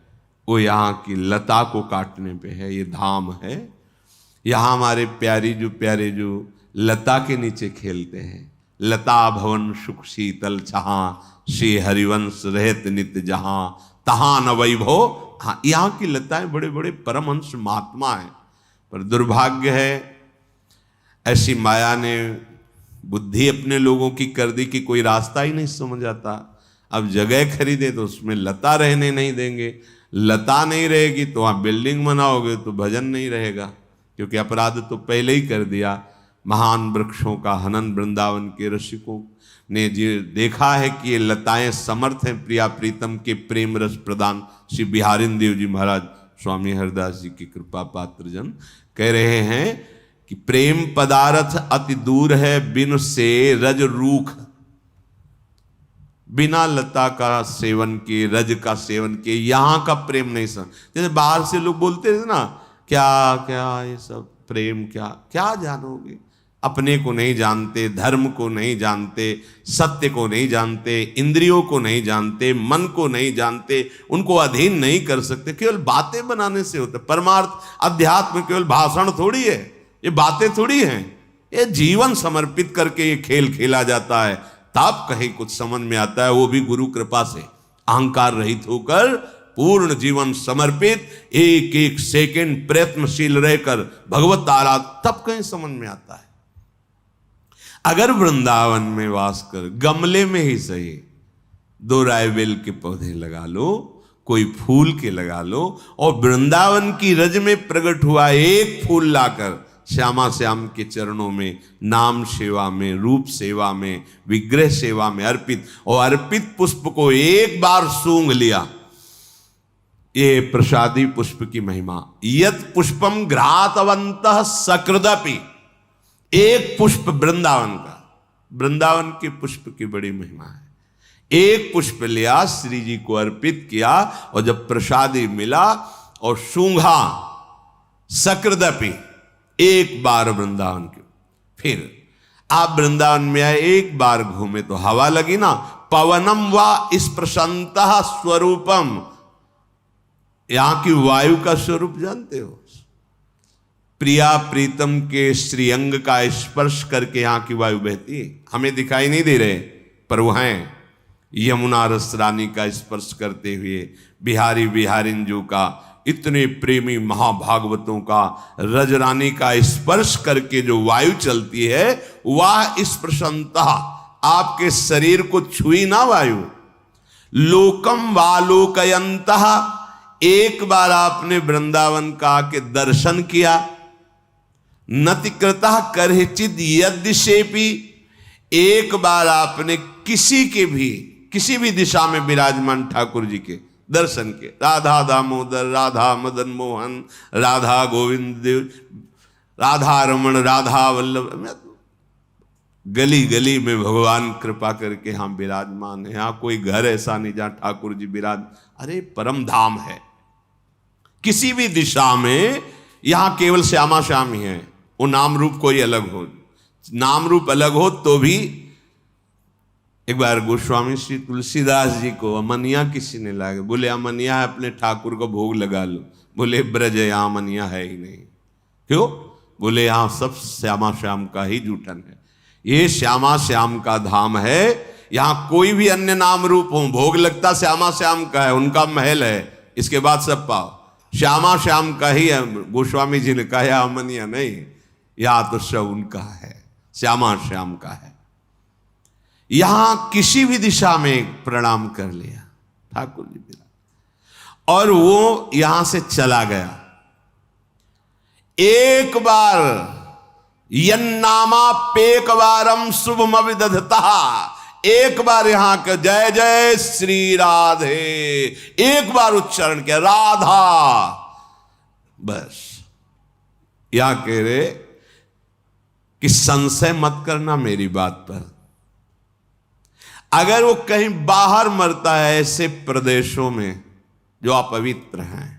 वो यहाँ की लता को काटने पे है। ये धाम है। यहाँ हमारे प्यारे जो लता के नीचे खेलते हैं। लता भवन सुख शीतल छहा, श्री हरिवंश रहत नित्य जहां, तहां न वैभव। हाँ, यहाँ की लताएं बड़े बड़े परमहंस महात्मा हैं। पर दुर्भाग्य है, ऐसी माया ने बुद्धि अपने लोगों की कर दी कि कोई रास्ता ही नहीं समझ आता। अब जगह खरीदे तो उसमें लता रहने नहीं देंगे। लता नहीं रहेगी तो वहाँ बिल्डिंग बनाओगे तो भजन नहीं रहेगा, क्योंकि अपराध तो पहले ही कर दिया। महान वृक्षों का हनन वृंदावन के रसिकों ने जो देखा है कि ये लताएं समर्थ हैं प्रिया प्रीतम के प्रेम रस प्रदान। श्री बिहारिन देव जी महाराज स्वामी हरदास जी की कृपा पात्र जन कह रहे हैं कि प्रेम पदार्थ अति दूर है बिन से रज रूख। बिना लता का सेवन के, रज का सेवन के यहाँ का प्रेम नहीं समझ। जैसे बाहर से लोग बोलते थे ना, क्या क्या ये सब प्रेम, क्या क्या जानोगे। अपने को नहीं जानते, धर्म को नहीं जानते, सत्य को नहीं जानते, इंद्रियों को नहीं जानते, मन को नहीं जानते, उनको अधीन नहीं कर सकते। केवल बातें बनाने से होता है। परमार्थ अध्यात्म केवल भाषण थोड़ी है, ये बातें थोड़ी हैं। ये जीवन समर्पित करके ये खेल खेला जाता है, तब कहीं कुछ समझ में आता है। वो भी गुरु कृपा से अहंकार रहित होकर पूर्ण जीवन समर्पित, एक एक सेकंड प्रयत्नशील रहकर भगवत आराधना, तब कहीं समझ में आता है। अगर वृंदावन में वास कर गमले में ही सही 2 रायबेल के पौधे लगा लो, कोई फूल के लगा लो, और वृंदावन की रज में प्रकट हुआ एक फूल लाकर श्यामा श्याम के चरणों में, नाम सेवा में, रूप सेवा में, विग्रह सेवा में अर्पित, और अर्पित पुष्प को एक बार सूंघ लिया। ये प्रसादी पुष्प की महिमा। यत पुष्पम घ्रातवंतः सकृदपि। एक पुष्प वृंदावन का, वृंदावन के पुष्प की बड़ी महिमा है। एक पुष्प लिया, श्री जी को अर्पित किया, और जब प्रसादी मिला और सूंघा, सकृदपि, एक बार वृंदावन के। फिर आप वृंदावन में आए, एक बार घूमे तो हवा लगी ना, पवनम वा स्पृशंतः स्वरूपम। यहां की वायु का स्वरूप जानते हो? प्रिया प्रीतम के श्रीअंग का स्पर्श करके यहाँ की वायु बहती है। हमें दिखाई नहीं दे रहे, पर वो हैं। यमुना रस रानी का स्पर्श करते हुए, बिहारी बिहारिन जो का, इतने प्रेमी महाभागवतों का रज रानी का स्पर्श करके जो वायु चलती है, वह स्पर्शंता आपके शरीर को छुई ना वायु। लोकम वालोकयंतः। एक बार आपने वृंदावन का आके दर्शन किया, नतिकृतः करहिचिद यद्यशेपि। एक बार आपने किसी भी दिशा में विराजमान ठाकुर जी के दर्शन के, राधा दामोदर, राधा मदन मोहन, राधा गोविंद देव, राधा रमण, राधा वल्लभ, गली गली में भगवान कृपा करके हम विराजमान है। यहाँ कोई घर ऐसा नहीं जहां ठाकुर जी विराज। अरे परम धाम है। किसी भी दिशा में यहाँ केवल श्यामा श्याम ही है। वो नाम रूप कोई अलग हो, नाम रूप अलग हो तो भी। एक बार गोस्वामी श्री तुलसीदास जी को अमनिया किसी ने लाया, बोले अमनिया है, अपने ठाकुर को भोग लगा लो। बोले ब्रज यहाँ अमनिया है ही नहीं। क्यों? बोले यहाँ सब श्यामा श्याम का ही जूठन है। ये श्यामा श्याम का धाम है। यहाँ कोई भी अन्य नाम रूप हो, भोग लगता श्यामा श्याम का है, उनका महल है। इसके बाद सब पाओ, श्यामा श्याम का ही है। गोस्वामी जी ने कहा अमनिया नहीं, या तो सब उनका है, श्यामा श्याम का है। यहां किसी भी दिशा में प्रणाम कर लिया ठाकुर जी विराज, और वो यहां से चला गया। एक बार यन्नामा पेक बारम शुभम विदधता, एक बार यहां के जय जय श्री राधे एक बार उच्चारण किया, राधा, बस। यहां कह रहे कि संशय मत करना मेरी बात पर। अगर वो कहीं बाहर मरता है ऐसे प्रदेशों में जो अपवित्र हैं,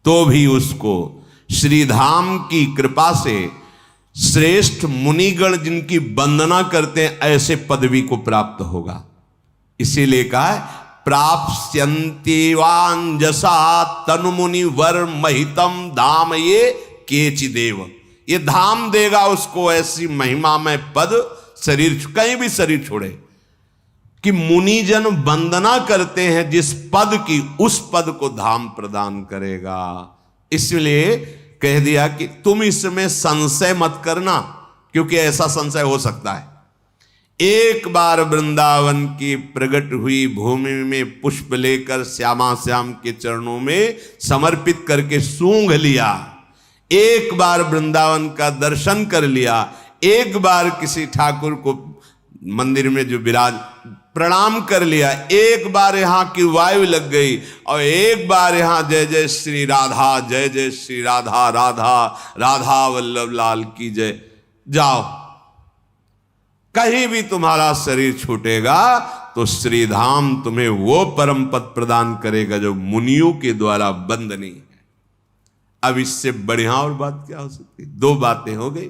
तो भी उसको श्रीधाम की कृपा से श्रेष्ठ मुनिगण जिनकी वंदना करते हैं ऐसे पदवी को प्राप्त होगा। इसीलिए कहा है प्राप्स्यन्ति वांजसा तनु मुनि वर महितम धाम ये केचिदेव, ये धाम देगा उसको ऐसी महिमा में पद, शरीर कहीं भी शरीर छोड़े, कि मुनिजन वंदना करते हैं जिस पद की, उस पद को धाम प्रदान करेगा। इसलिए कह दिया कि तुम इसमें संशय मत करना, क्योंकि ऐसा संशय हो सकता है। एक बार वृंदावन की प्रकट हुई भूमि में पुष्प लेकर श्यामा श्याम के चरणों में समर्पित करके सूंघ लिया, एक बार वृंदावन का दर्शन कर लिया, एक बार किसी ठाकुर को मंदिर में जो विराज प्रणाम कर लिया, एक बार यहां की वायु लग गई, और एक बार यहां जय जय श्री राधा, जय जय श्री राधा, राधा राधा वल्लभ लाल की जय, जाओ। कहीं भी तुम्हारा शरीर छूटेगा तो श्रीधाम तुम्हें वो परम पद प्रदान करेगा जो मुनियों के द्वारा वंदनीय है। अब इससे बढ़िया और बात क्या हो सकती? दो बातें हो गई।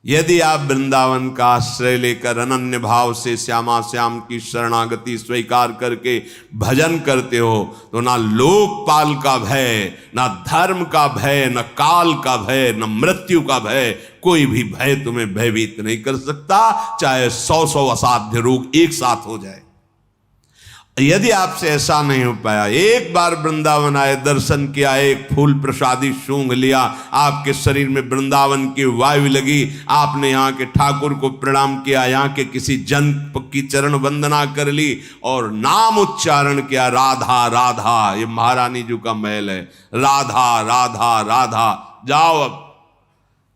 यदि आप वृंदावन का आश्रय लेकर अनन्य भाव से श्यामा श्याम की शरणागति स्वीकार करके भजन करते हो, तो ना लोकपाल का भय, ना धर्म का भय, न काल का भय, न मृत्यु का भय, कोई भी भय तुम्हें भयभीत नहीं कर सकता, चाहे 100 असाध्य रोग एक साथ हो जाए। यदि आपसे ऐसा नहीं हो पाया, एक बार वृंदावन आए, दर्शन किया, एक फूल प्रसादी सूंघ लिया, आपके शरीर में वृंदावन की वायु लगी, आपने यहाँ के ठाकुर को प्रणाम किया, यहाँ के किसी जन की चरण वंदना कर ली और नाम उच्चारण किया, राधा राधा, ये महारानी जी का महल है, राधा राधा राधा, जाओ। अब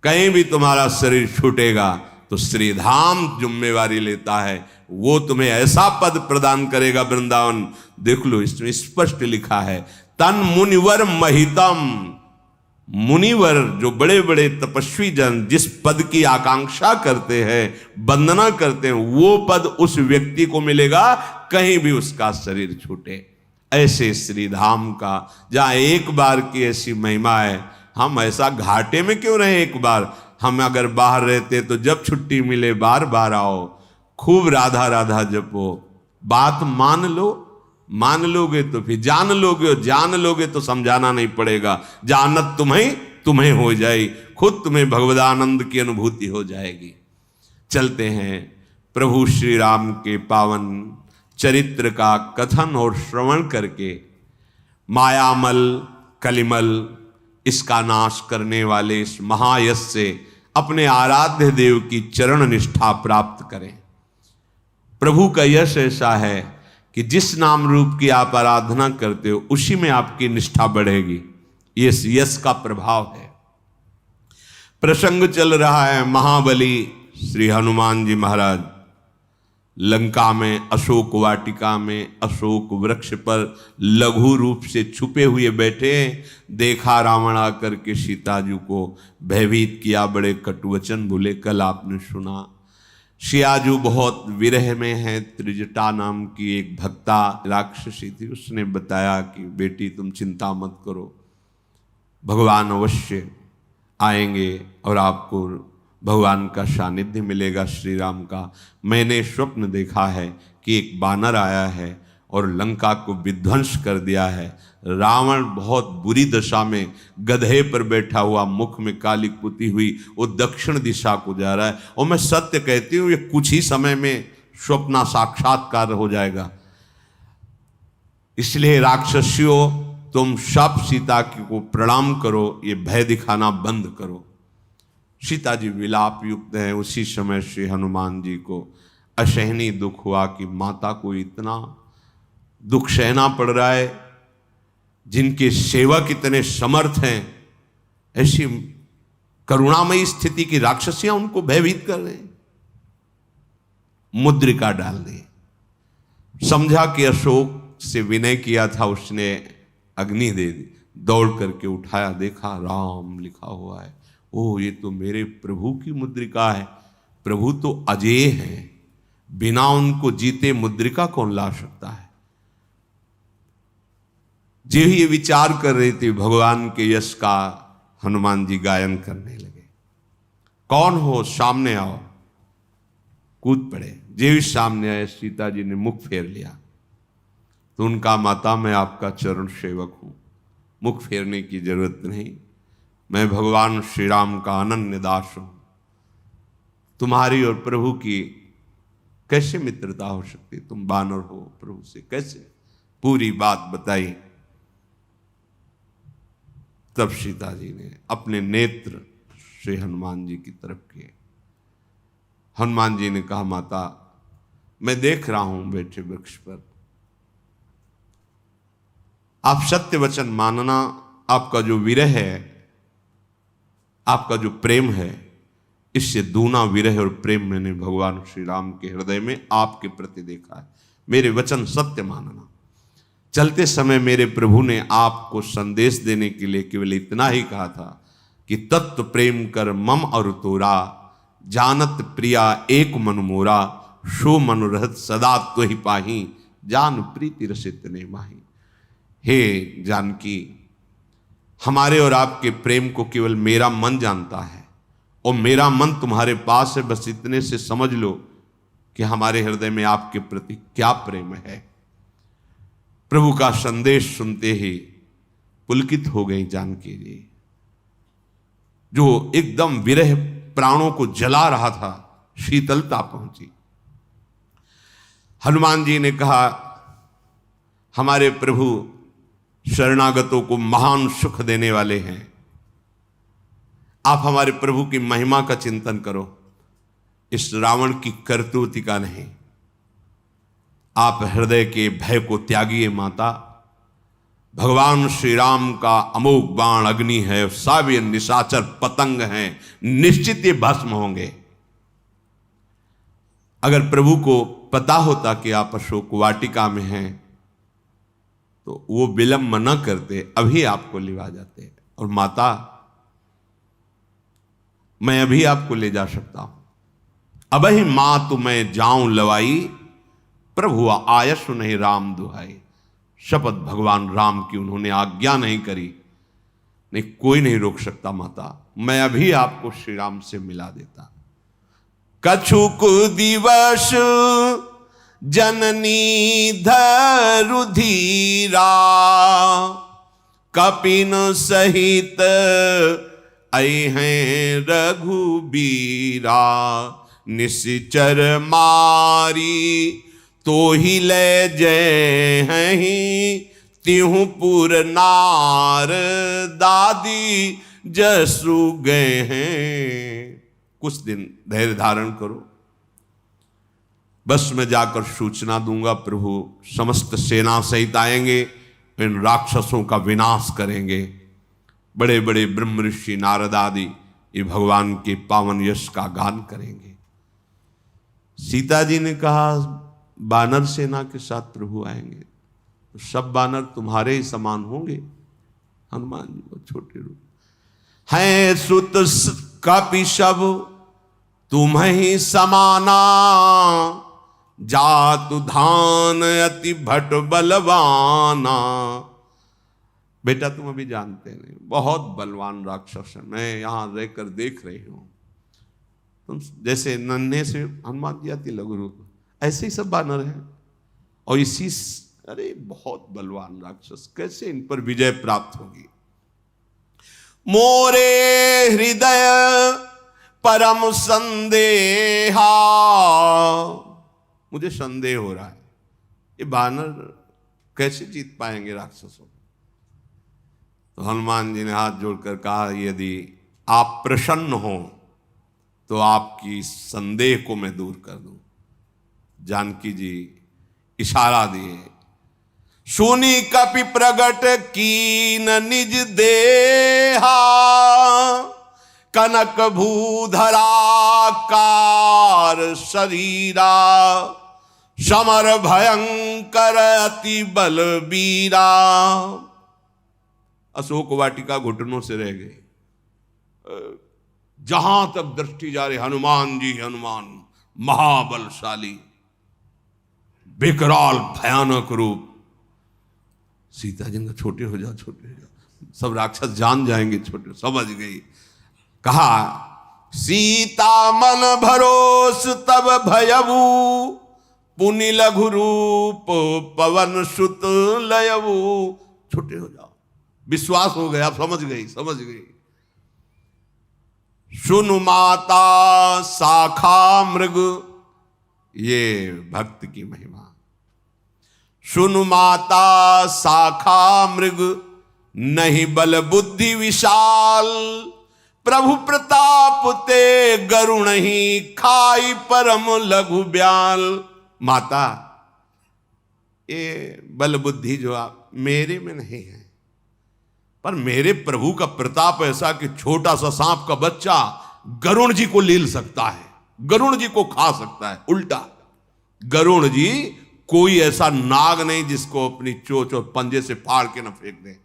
कहीं भी तुम्हारा शरीर छूटेगा तो श्रीधाम जिम्मेवारी लेता है, वो तुम्हें ऐसा पद प्रदान करेगा वृंदावन। देख लो, इसमें स्पष्ट लिखा है तन मुनिवर महितम, मुनिवर जो बड़े बड़े तपस्वी जन जिस पद की आकांक्षा करते हैं, वंदना करते हैं, वो पद उस व्यक्ति को मिलेगा, कहीं भी उसका शरीर छूटे। ऐसे श्रीधाम का जहां एक बार की ऐसी महिमा है, हम ऐसा घाटे में क्यों रहे? एक बार हम अगर बाहर रहते तो जब छुट्टी मिले बार बार आओ, खूब राधा राधा जपो, बात मान लो, मान लोगे तो फिर जान लोगे, और जान लोगे तो समझाना नहीं पड़ेगा, जानत तुम्हें हो जाएगी, खुद तुम्हें भगवदानंद की अनुभूति हो जाएगी। चलते हैं प्रभु श्री राम के पावन चरित्र का कथन और श्रवण करके मायामल कलिमल इसका नाश करने वाले इस महायश से अपने आराध्य देव की चरण निष्ठा प्राप्त करें। प्रभु का यश ऐसा है कि जिस नाम रूप की आप आराधना करते हो उसी में आपकी निष्ठा बढ़ेगी, ये यश का प्रभाव है। प्रसंग चल रहा है महाबली श्री हनुमान जी महाराज लंका में अशोक वाटिका में अशोक वृक्ष पर लघु रूप से छुपे हुए बैठे हैं। देखा रावण आकर के सीता जी को भयभीत किया, बड़े कटुवचन बोले, कल आपने सुना। सियाजू बहुत विरह में है। त्रिजटा नाम की एक भक्ता राक्षसी थी, उसने बताया कि बेटी तुम चिंता मत करो, भगवान अवश्य आएंगे और आपको भगवान का सानिध्य मिलेगा श्री राम का। मैंने स्वप्न देखा है कि एक बानर आया है और लंका को विध्वंस कर दिया है। रावण बहुत बुरी दशा में गधे पर बैठा हुआ, मुख में काली पुती हुई, वो दक्षिण दिशा को जा रहा है। और मैं सत्य कहती हूँ, ये कुछ ही समय में स्वप्न साक्षात्कार हो जाएगा। इसलिए राक्षसियों, तुम सब सीता को प्रणाम करो, ये भय दिखाना बंद करो। सीता जी विलाप युक्त हैं। उसी समय श्री हनुमान जी को असहनीय दुख हुआ कि माता को इतना दुख सहना पड़ रहा है, जिनके सेवक इतने समर्थ हैं, ऐसी करुणामयी स्थिति की राक्षसियां उनको भयभीत कर रहे हैं। मुद्रिका डाल दी। समझा कि अशोक से विनय किया था उसने, अग्नि दे दी। दौड़ करके उठाया, देखा राम लिखा हुआ है। ओह, ये तो मेरे प्रभु की मुद्रिका है। प्रभु तो अजेय हैं, बिना उनको जीते मुद्रिका कौन ला सकता है। जो ये विचार कर रहे थे, भगवान के यश का हनुमान जी गायन करने लगे। कौन हो, सामने आओ। कूद पड़े। जो भी सामने आए, सीता जी ने मुख फेर लिया। तो उनका, माता मैं आपका चरण सेवक हूं, मुख फेरने की जरूरत नहीं, मैं भगवान श्री राम का अनन्य दास हूं। तुम्हारी और प्रभु की कैसे मित्रता हो सकती, तुम बानर हो, प्रभु से कैसे। पूरी बात बताई। तब सीता जी ने अपने नेत्र श्री हनुमान जी की तरफ किए। हनुमान जी ने कहा, माता मैं देख रहा हूं बैठे वृक्ष पर, आप सत्य वचन मानना। आपका जो विरह है, आपका जो प्रेम है, इससे दूना विरह और प्रेम मैंने भगवान श्री राम के हृदय में आपके प्रति देखा है। मेरे वचन सत्य मानना। चलते समय मेरे प्रभु ने आपको संदेश देने के लिए केवल इतना ही कहा था कि तत्व प्रेम कर मम और तोरा, जानत प्रिया एक मनु मोरा, शो मनोरथ सदा तो ही पाही, जान प्रीति रसित ने माही। हे जानकी, हमारे और आपके प्रेम को केवल मेरा मन जानता है, और मेरा मन तुम्हारे पास है। बस इतने से समझ लो कि हमारे हृदय में आपके प्रति क्या प्रेम है। प्रभु का संदेश सुनते ही पुलकित हो गई जानकी जी, जो एकदम विरह प्राणों को जला रहा था, शीतलता पहुंची। हनुमान जी ने कहा, हमारे प्रभु शरणागतों को महान सुख देने वाले हैं। आप हमारे प्रभु की महिमा का चिंतन करो, इस रावण की करतूति का नहीं। आप हृदय के भय को त्यागिए माता। भगवान श्री राम का अमोघ बाण अग्नि है, सावे निशाचर पतंग हैं, निश्चित ये भस्म होंगे। अगर प्रभु को पता होता कि आप अशोक वाटिका में हैं, तो वो विलंब न करते, अभी आपको लिवा जाते। और माता, मैं अभी आपको ले जा सकता हूं। अब ही मां तो मैं जाऊं लवाई, प्रभु आयसु नहीं राम दुहाई। शपथ भगवान राम की उन्होंने आज्ञा नहीं करी। नहीं, कोई नहीं रोक सकता माता, मैं अभी आपको श्री राम से मिला देता। कछुक दिवस जननी धरु धीरा, कपिन सहित आई हैं रघुबीरा। निश्चर मारी तो ही ले जय हैं, तिहु पुर नार दादी जसु गए हैं। कुछ दिन धैर्य धारण करो, बस मैं जाकर सूचना दूंगा, प्रभु समस्त सेना सहित आएंगे, इन राक्षसों का विनाश करेंगे। बड़े बड़े ब्रह्म ऋषि नारद आदि ये भगवान के पावन यश का गान करेंगे। सीता जी ने कहा, बानर सेना के साथ प्रभु आएंगे तो सब बानर तुम्हारे ही समान होंगे। हनुमान जी को छोटे रूप हैं, सुत कपि सब तुम ही समाना, जातु धान अति भट बलवाना। बेटा तुम अभी जानते नहीं, बहुत बलवान राक्षस है, मैं यहां रहकर देख रही हूं। तुम जैसे नन्हे से हनुमान जी अति लघु रूप, ऐसे ही सब बानर हैं। और इसी, अरे बहुत बलवान राक्षस, कैसे इन पर विजय प्राप्त होगी। मोरे हृदय परम संदेहा, मुझे संदेह हो रहा है ये बानर कैसे जीत पाएंगे राक्षसों को। तो हनुमान जी ने हाथ जोड़कर कहा, यदि आप प्रसन्न हो तो आपकी संदेह को मैं दूर कर दूं। जानकी जी इशारा दिए, सुनी कपि प्रगट कीन निज देहा, कनक भूधरा कार शरीरा, समर भयंकर अति बलबीरा। अशोक वाटिका घुटनों से रह गई। जहां तक दृष्टि जा रही हनुमान जी, हनुमान महाबलशाली, विकराल भयानक रूप। सीता जी का छोटे हो जाओ, छोटे हो जाओ, सब राक्षस जान जाएंगे, छोटे। समझ गई। कहा सीता मन भरोस तब भयऊ, पुनि लघु रूप पवन सुत लयऊ। छोटे हो जाओ, विश्वास हो गया, समझ गई, समझ गई। सुनु माता शाखा मृग, ये भक्त की महिमा। सुनु माता शाखा मृग, नहीं बल बुद्धि विशाल, प्रभु प्रताप ते गरुण ही खाई परम लघु ब्याल। माता, ये बल बुद्धि जो आप मेरे में नहीं है, पर मेरे प्रभु का प्रताप ऐसा कि छोटा सा सांप का बच्चा गरुण जी को लील सकता है, गरुण जी को खा सकता है। उल्टा, गरुण जी कोई ऐसा नाग नहीं जिसको अपनी चोंच और पंजे से फाड़ के न फेंक दे।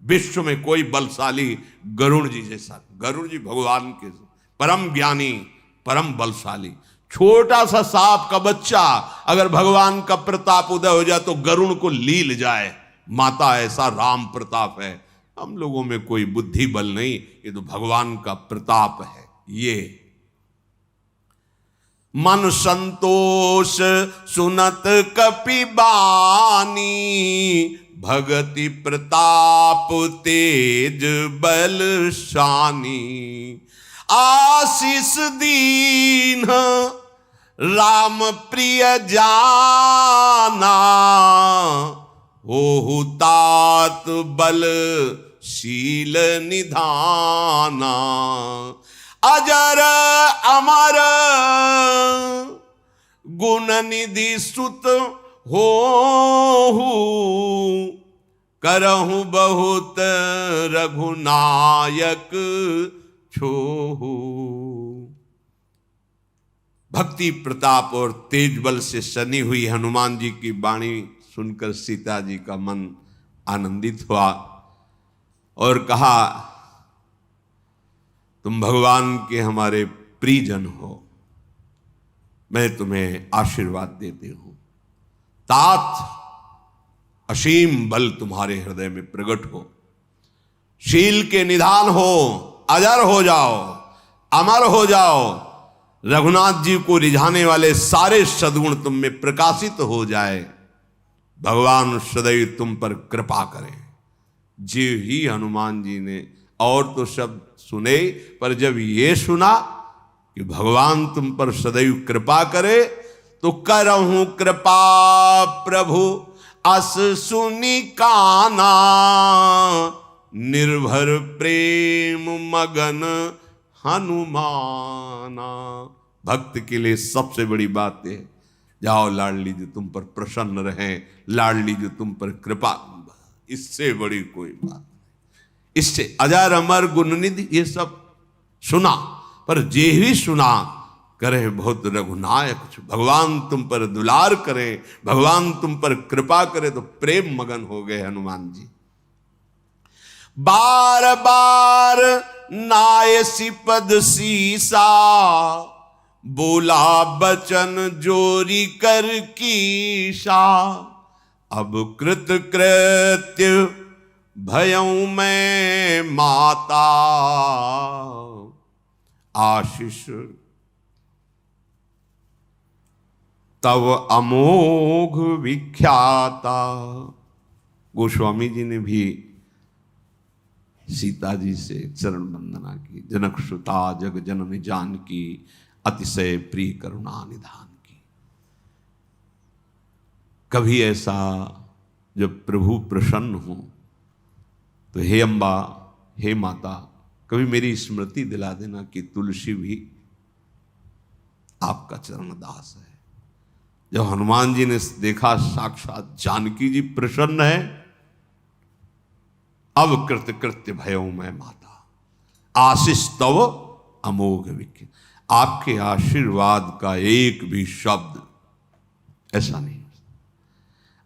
विश्व में कोई बलशाली गरुण जी जैसा। गरुण जी भगवान के परम ज्ञानी, परम बलशाली। छोटा सा सांप का बच्चा अगर भगवान का प्रताप उदय हो जाए तो गरुण को लील जाए। माता, ऐसा राम प्रताप है। हम लोगों में कोई बुद्धि बल नहीं, ये तो भगवान का प्रताप है। ये मन संतोष सुनत कपि बानी, भगति प्रताप तेज बल शानी। आशीष दीन राम प्रिय जाना, हो तात बल शील निधाना। अजर अमर गुण निधि सुत हो, करहु बहुत रघुनायक छोहू। भक्ति प्रताप और तेज बल से सनी हुई हनुमान जी की वाणी सुनकर सीता जी का मन आनंदित हुआ और कहा, तुम भगवान के हमारे प्रियजन हो, मैं तुम्हें आशीर्वाद देती हूं। तात असीम बल तुम्हारे हृदय में प्रकट हो, शील के निधान हो, अजर हो जाओ, अमर हो जाओ। रघुनाथ जी को रिझाने वाले सारे सद्गुण तुम में प्रकाशित हो जाए। भगवान सदैव तुम पर कृपा करें। जी ही हनुमान जी ने और तो शब्द सुने, पर जब ये सुना कि भगवान तुम पर सदैव कृपा करे, तो करहूं कृपा प्रभु अस सुनी काना। निर्भर प्रेम मगन हनुमाना। भक्त के लिए सबसे बड़ी बात है, जाओ लाडली जी तुम पर प्रसन्न रहें, लाडली जी तुम पर कृपा। इससे बड़ी कोई बात नहीं। इससे अजर अमर गुणनिधि ये सब सुना, पर जे ही सुना करे बहुत रघुनायक। भगवान तुम पर दुलार करें, भगवान तुम पर कृपा करे, तो प्रेम मगन हो गए हनुमान जी। बार बार नायसी पद सीसा, बोला बचन जोरी कर कीशा। अब कृत कृत्य भयऊ मैं माता, आशीष तव अमोघ विख्याता। गोस्वामी जी ने भी सीता जी से चरण वंदना की। जनक सुता जग जननी जानकी, अतिशय प्रिय करुणा निधान की। कभी ऐसा जब प्रभु प्रसन्न हो तो हे अम्बा, हे माता, कभी मेरी स्मृति दिला देना कि तुलसी भी आपका चरण दास है। जब हनुमान जी ने देखा साक्षात जानकी जी प्रसन्न है, अब कृत्य कृत्य भयो मैं माता, आशीष तव अमोघ विख्य। आपके आशीर्वाद का एक भी शब्द ऐसा नहीं,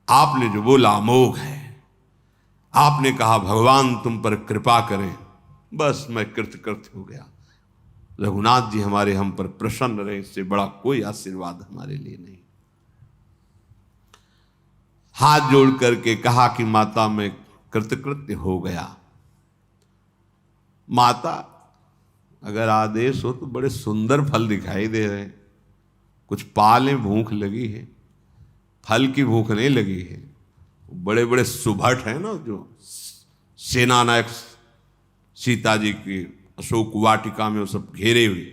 आपने जो बोला अमोघ है। आपने कहा भगवान तुम पर कृपा करें, बस मैं कृत्य कृत्य हो गया। रघुनाथ जी हमारे हम पर प्रसन्न रहे, इससे बड़ा कोई आशीर्वाद हमारे लिए नहीं। हाथ जोड़ करके कहा कि माता मैं कृतकृत्य हो गया। माता अगर आदेश हो तो बड़े सुंदर फल दिखाई दे रहे हैं, कुछ पालें, भूख लगी है, फल की भूख नहीं लगी है। बड़े बड़े सुभट हैं ना, जो सेनानायक सीता जी की अशोक वाटिका में वो सब घेरे हुए।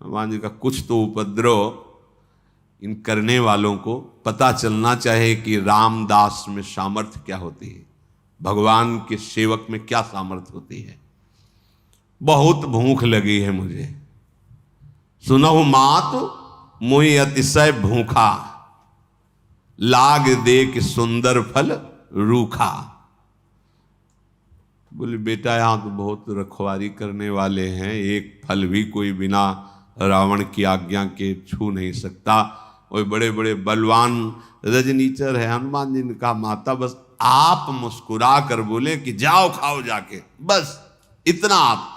हनुमान जी का कुछ तो उपद्रव इन करने वालों को पता चलना चाहिए कि रामदास में सामर्थ्य क्या होती है, भगवान के सेवक में क्या सामर्थ्य होती है। बहुत भूख लगी है मुझे, सुनहु मात मुई अतिशय भूखा, लाग दे कि सुंदर फल रूखा। बोले बेटा यहां तो बहुत रखवारी करने वाले हैं, एक फल भी कोई बिना रावण की आज्ञा के छू नहीं सकता, और बड़े बड़े बलवान रजनीचर है। हनुमान जी ने कहा माता बस आप मुस्कुरा कर बोले कि जाओ खाओ जाके, बस इतना। आप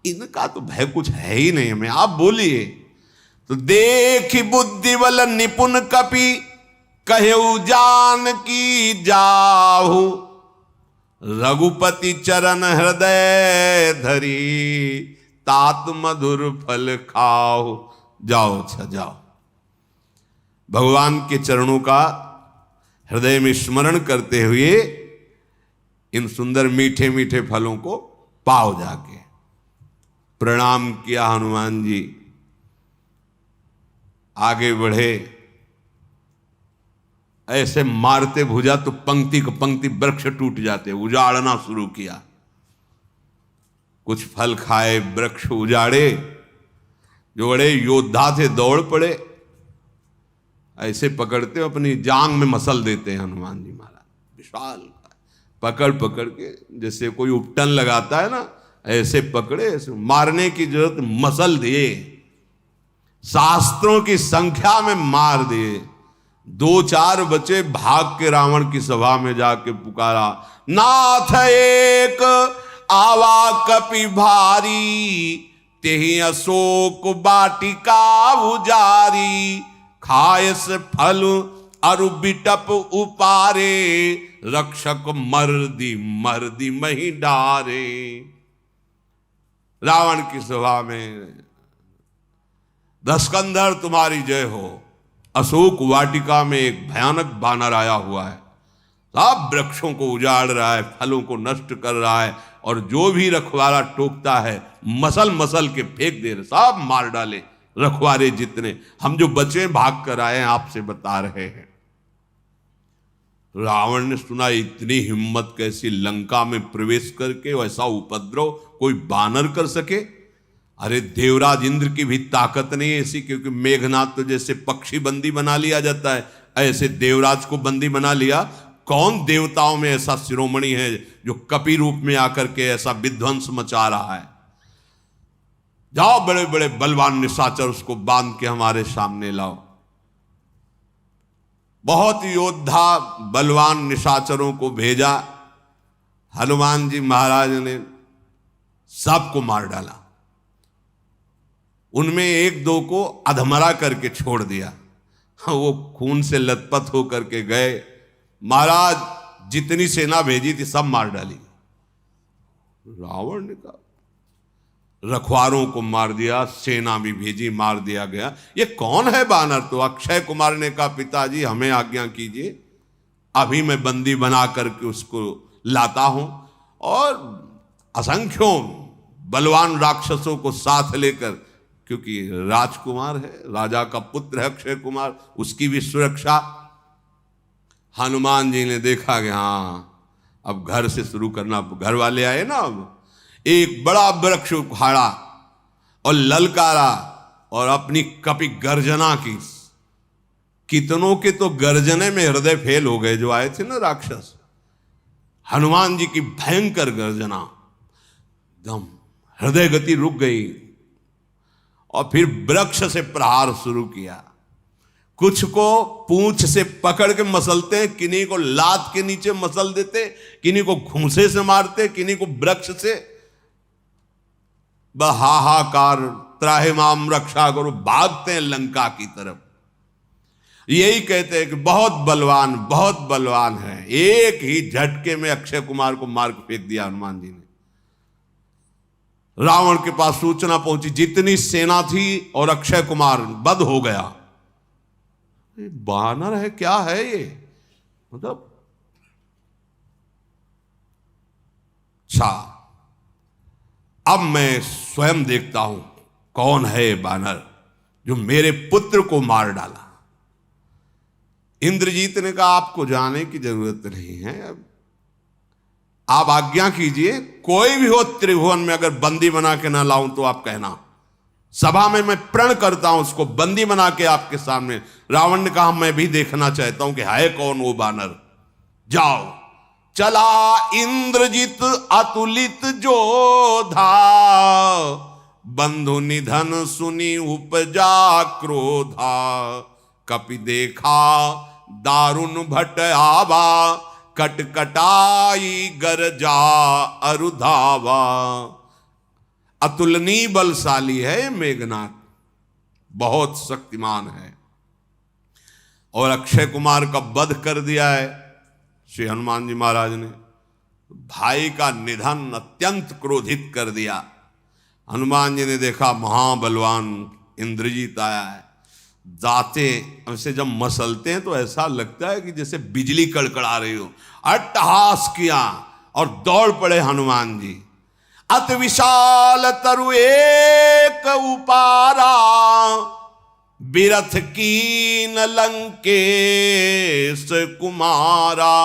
इनका तो भय कुछ है ही नहीं हमें, आप बोलिए। तो देखी बुद्धि बल निपुण कपि, कहु जान की जाहु, रघुपति चरण हृदय धरी, तात मधुर फल खाओ। जाओ अच्छा जाओ, भगवान के चरणों का हृदय में स्मरण करते हुए इन सुंदर मीठे मीठे फलों को पाओ जाके। प्रणाम किया हनुमान जी, आगे बढ़े। ऐसे मारते भुजा तो पंक्ति को पंक्ति वृक्ष टूट जाते, उजाड़ना शुरू किया। कुछ फल खाए, वृक्ष उजाड़े। जो बड़े योद्धा थे दौड़ पड़े, ऐसे पकड़ते अपनी जांग में मसल देते हैं हनुमान जी महाराज। विशाल पकड़ पकड़ के, जैसे कोई उपटन लगाता है ना, ऐसे पकड़े, ऐसे मारने की जरूरत, मसल दिए, शास्त्रों की संख्या में मार दिए। 2-4 बचे, भाग के रावण की सभा में जाके पुकारा, नाथ एक आवा कपि भारी, तेहि अशोक वाटिका उजारी, खायस फल अरु बिटप उपारे, रक्षक मर्दी मर्दी मही डारे। रावण की सभा में दस्कंधर तुम्हारी जय हो। अशोक वाटिका में एक भयानक बानर आया हुआ है, सब वृक्षों को उजाड़ रहा है, फलों को नष्ट कर रहा है, और जो भी रखवाला टोकता है मसल मसल के फेंक दे रहे, सब मार डाले रखवारे जितने। हम जो बचे भाग कर आए हैं आपसे बता रहे हैं। रावण ने सुना इतनी हिम्मत कैसी, लंका में प्रवेश करके वैसा उपद्रव कोई बानर कर सके। अरे देवराज इंद्र की भी ताकत नहीं है ऐसी, क्योंकि मेघनाथ तो जैसे पक्षी बंदी बना लिया जाता है, ऐसे देवराज को बंदी बना लिया। कौन देवताओं में ऐसा शिरोमणि है जो कपि रूप में आकर के ऐसा विध्वंस मचा रहा है। जाओ बड़े बड़े बलवान निशाचर उसको बांध के हमारे सामने लाओ। बहुत योद्धा बलवान निशाचरों को भेजा। हनुमान जी महाराज ने सबको मार डाला, उनमें 1-2 को अधमरा करके छोड़ दिया। वो खून से लथपथ होकर के गए। महाराज जितनी सेना भेजी थी सब मार डाली। रावण ने कहा रखवारों को मार दिया, सेना भी भेजी, मार दिया गया। ये कौन है बानर? तो अक्षय कुमार ने कहा पिताजी हमें आज्ञा कीजिए, अभी मैं बंदी बना करके उसको लाता हूं, और असंख्यों बलवान राक्षसों को साथ लेकर, क्योंकि राजकुमार है, राजा का पुत्र है अक्षय कुमार, उसकी भी सुरक्षा। हनुमान जी ने देखा कि हाँ अब घर से शुरू करना, घर वाले आए ना। अब एक बड़ा वृक्ष उखाड़ा और ललकारा और अपनी कपि गर्जना की, कितनों के तो गर्जने में हृदय फेल हो गए, जो आए थे ना राक्षस। हनुमान जी की भयंकर गर्जना, दम हृदय गति रुक गई, और फिर वृक्ष से प्रहार शुरू किया। कुछ को पूंछ से पकड़ के मसलते, किन्हीं को लात के नीचे मसल देते, किन्हीं को घूंसे से मारते, किन्हीं को वृक्ष से। हाहाकार, त्राहिमाम रक्षा करो, भागते हैं लंका की तरफ। यही कहते हैं कि बहुत बलवान है। एक ही झटके में अक्षय कुमार को मार के फेंक दिया हनुमान जी ने। रावण के पास सूचना पहुंची, जितनी सेना थी और अक्षय कुमार बद हो गया। बानर है, क्या है ये, मतलब अच्छा, अब मैं स्वयं देखता हूं कौन है ये बानर जो मेरे पुत्र को मार डाला। इंद्रजीत ने कहा, आपको जाने की जरूरत नहीं है, अब आप आज्ञा कीजिए, कोई भी हो त्रिभुवन में अगर बंदी बना के ना लाऊं तो आप कहना, सभा में मैं प्रण करता हूं उसको बंदी बना के आपके सामने। रावण ने कहा, मैं भी देखना चाहता हूं कि है कौन वो बानर। जाओ। चला इंद्रजीत अतुलित जोधा, बंधु निधन सुनी उपजा क्रोधा। कपि देखा दारुण भट आवा, कटकटाई गरजा अरुधावा। अतुलनीय बलशाली है मेघनाथ, बहुत शक्तिमान है, और अक्षय कुमार का वध कर दिया है श्री हनुमान जी महाराज ने। भाई का निधन अत्यंत क्रोधित कर दिया। हनुमान जी ने देखा महाबलवान इंद्रजीत आया है, दाते हमसे जब मसलते हैं तो ऐसा लगता है कि जैसे बिजली कड़कड़ा रही हो। अट्टहास किया और दौड़ पड़े हनुमान जी। अति विशाल तरु एक उपारा, बिरथ कीन लंकेश कुमारा।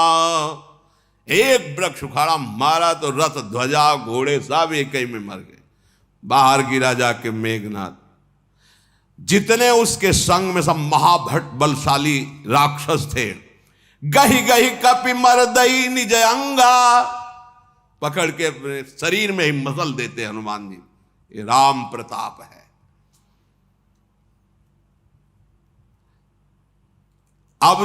एक वृक्ष उखाड़ा, मारा तो रथ ध्वजा घोड़े सब एक ही में मर गए। बाहर गिरा जाके मेघनाथ। जितने उसके संग में सब महाभट बलशाली राक्षस थे, गही गही कपि मरदई निज अंगा, पकड़ के अपने शरीर में ही मसल देते हनुमान जी। ये राम प्रताप है। अब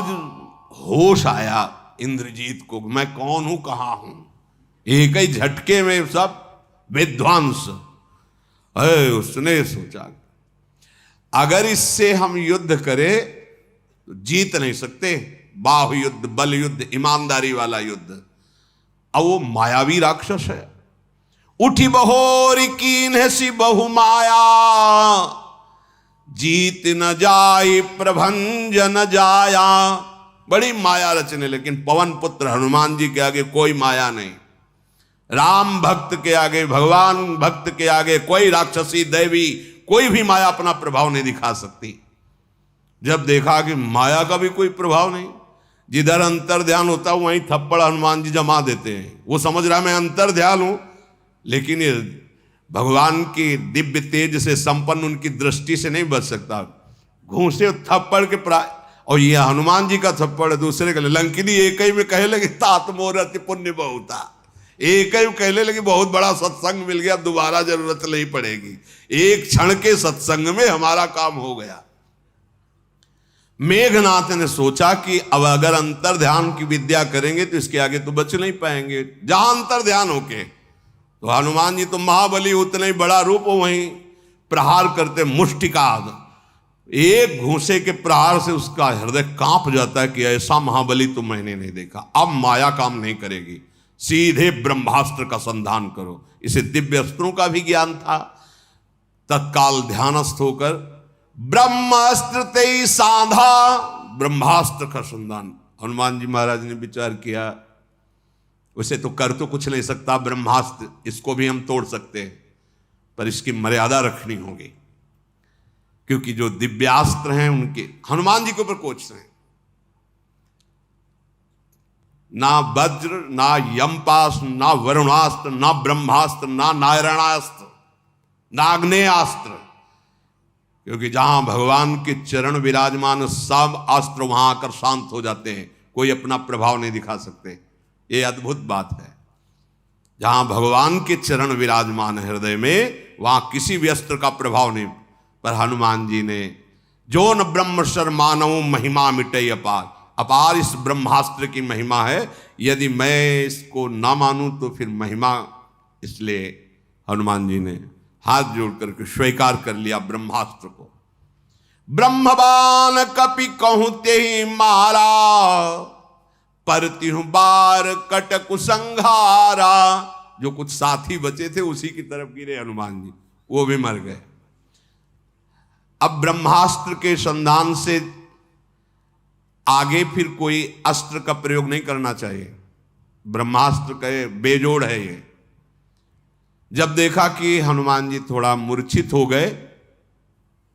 होश आया इंद्रजीत को, मैं कौन हूं, कहां हूं। एक ही झटके में सब विध्वंस। उसने सोचा अगर इससे हम युद्ध करें तो जीत नहीं सकते। बाहु युद्ध, बल युद्ध, ईमानदारी वाला युद्ध। अब वो मायावी राक्षस है। उठी बहोर कीन सी बहु माया, जीत न जाई प्रभंज न जाया। बड़ी माया रचने, लेकिन पवन पुत्र हनुमान जी के आगे कोई माया नहीं। राम भक्त के आगे, भगवान भक्त के आगे कोई राक्षसी दैवी कोई भी माया अपना प्रभाव नहीं दिखा सकती। जब देखा कि माया का भी कोई प्रभाव नहीं, जिधर अंतर ध्यान होता है वहीं थप्पड़ हनुमान जी जमा देते हैं। वो समझ रहा मैं अंतर ध्यान हूं, लेकिन ये भगवान की दिव्य तेज से संपन्न उनकी दृष्टि से नहीं बच सकता। घूंसे थप्पड़ के और ये हनुमान जी का थप्पड़ दूसरे के लिए। लंकिनी एक ही में कहे लगे तात मोरति पुण्य बहुता, एक ही कहने लगी बहुत बड़ा सत्संग मिल गया, दोबारा जरूरत नहीं पड़ेगी। एक क्षण के सत्संग में हमारा काम हो गया। मेघनाथ ने सोचा कि अब अगर अंतर ध्यान की विद्या करेंगे तो इसके आगे तो बच नहीं पाएंगे। जहां अंतर ध्यान होके तो हनुमान जी तो महाबली, उतना ही बड़ा रूप हो, वहीं प्रहार करते मुष्टिकाद। एक घूंसे के प्रहार से उसका हृदय कांप जाता है कि ऐसा महाबली तो मैंने नहीं देखा। अब माया काम नहीं करेगी, सीधे ब्रह्मास्त्र का संधान करो। इसे दिव्य अस्त्रों का भी ज्ञान था। तत्काल ध्यानस्थ होकर ब्रह्मास्त्र ते साधा, ब्रह्मास्त्र का संधान। हनुमान जी महाराज ने विचार किया, उसे तो कर तो कुछ नहीं सकता ब्रह्मास्त्र, इसको भी हम तोड़ सकते हैं, पर इसकी मर्यादा रखनी होगी, क्योंकि जो दिव्यास्त्र हैं उनके हनुमान जी के ऊपर कोच हैं। ना वज्र, ना यमपास, ना वरुणास्त्र, ना ब्रह्मास्त्र, ना नारायणास्त्र, ना आग्नेयास्त्र। क्योंकि जहां भगवान के चरण विराजमान, सब अस्त्र वहां आकर शांत हो जाते हैं, कोई अपना प्रभाव नहीं दिखा सकते। ये अद्भुत बात है। जहां भगवान के चरण विराजमान है हृदय में, वहां किसी भी अस्त्र का प्रभाव नहीं। पर हनुमान जी ने जो न ब्रह्म शर मानव महिमा मिटे अपार, अपार इस ब्रह्मास्त्र की महिमा है, यदि मैं इसको ना मानूं तो फिर महिमा, इसलिए हनुमान जी ने हाथ जोड़ करके स्वीकार कर लिया ब्रह्मास्त्र को। ब्रह्मबान कपि कहूं ते ही मारा, परतिहु बार कटक संघारा। जो कुछ साथी बचे थे उसी की तरफ गिरे हनुमान जी, वो भी मर गए। अब ब्रह्मास्त्र के संधान से आगे फिर कोई अस्त्र का प्रयोग नहीं करना चाहिए। ब्रह्मास्त्र का बेजोड़ है ये। जब देखा कि हनुमान जी थोड़ा मूर्छित हो गए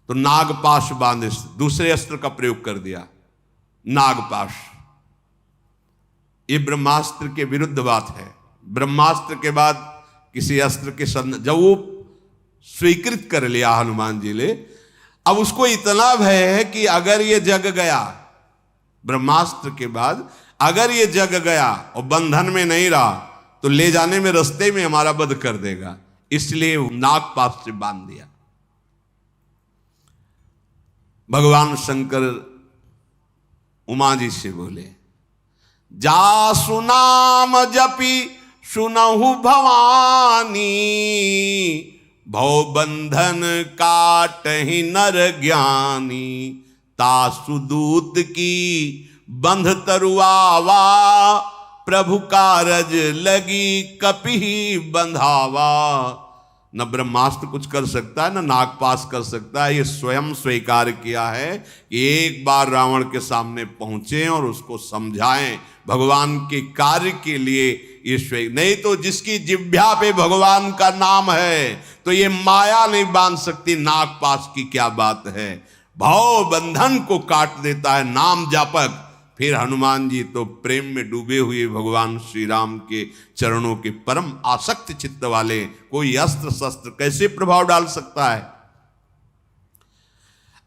तो नागपाश बांधे, दूसरे अस्त्र का प्रयोग कर दिया, नागपाश। ये ब्रह्मास्त्र के विरुद्ध बात है। ब्रह्मास्त्र के बाद किसी अस्त्र के जब वो स्वीकृत कर लिया हनुमान जी ने, अब उसको इतना भय है कि अगर ये जग गया, ब्रह्मास्त्र के बाद अगर ये जग गया और बंधन में नहीं रहा तो ले जाने में रास्ते में हमारा वध कर देगा, इसलिए नागपाश से बांध दिया। भगवान शंकर उमा जी से बोले, जा सुनाम जपी सुनहु भवानी, भव बंधन काटहि नर ज्ञानी। तासु दूत की बंध तरुआवा, प्रभु कारज लगी कपि बंधावा। न ब्रह्मास्त्र कुछ कर सकता है, न नागपाश कर सकता है। ये स्वयं स्वीकार किया है कि एक बार रावण के सामने पहुंचे और उसको समझाएं भगवान के कार्य के लिए। ये नहीं तो जिसकी जिह्वा पे भगवान का नाम है तो ये माया नहीं बांध सकती, नागपाश की क्या बात है। भाव बंधन को काट देता है नाम जापक। फिर हनुमान जी तो प्रेम में डूबे हुए भगवान श्री राम के चरणों के परम आसक्त चित्त वाले, कोई अस्त्र शस्त्र कैसे प्रभाव डाल सकता है।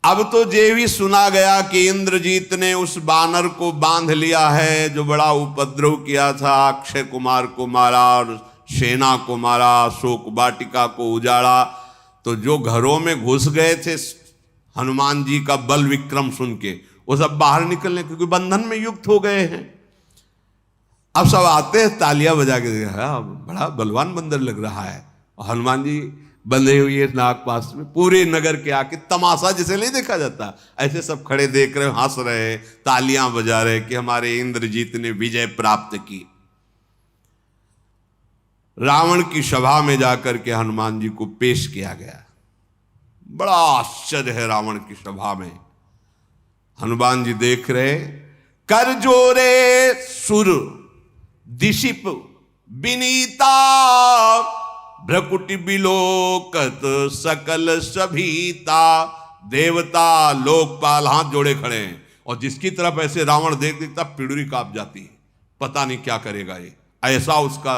अब तो ये भी सुना गया कि इंद्रजीत ने उस बानर को बांध लिया है जो बड़ा उपद्रव किया था, अक्षय कुमार को मारा और सेना को मारा, शोक वाटिका को उजाड़ा। तो जो घरों में घुस गए थे हनुमान जी का बल विक्रम सुन के, वो सब बाहर निकलने, क्योंकि बंधन में युक्त हो गए हैं। अब सब आते हैं तालियां बजा के, बड़ा बलवान बंदर लग रहा है। और हनुमान जी बंधे हुए नागपाश में, पूरे नगर के आके तमाशा जिसे नहीं देखा जाता, ऐसे सब खड़े देख रहे, हंस रहे, तालियां बजा रहे कि हमारे इंद्रजीत ने विजय प्राप्त की। रावण की सभा में जाकर के हनुमान जी को पेश किया गया। बड़ा आश्चर्य है रावण की सभा में। हनुमान जी देख रहे, कर जोरे सुर दिशिप विनीता, भ्रकुटि बिलोकत सकल सभीता। देवता लोकपाल हाथ जोड़े खड़े हैं, और जिसकी तरफ ऐसे रावण देख देखता पिड़ुरी कांप जाती है, पता नहीं क्या करेगा ये, ऐसा उसका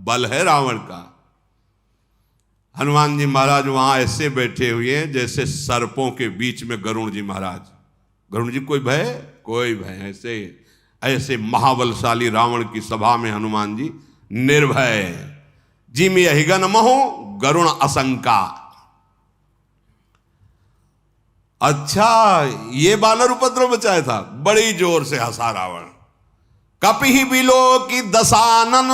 बल है रावण का। हनुमान जी महाराज वहां ऐसे बैठे हुए हैं जैसे सर्पों के बीच में गरुण जी महाराज। गरुण जी कोई भय, कोई भय, ऐसे ऐसे महाबलशाली रावण की सभा में हनुमान जी निर्भय। जिम यहिगन महो गरुण असंका। अच्छा, ये बानर उपद्रव मचाया था, बड़ी जोर से हंसा रावण। कपि बिलो की दसानन,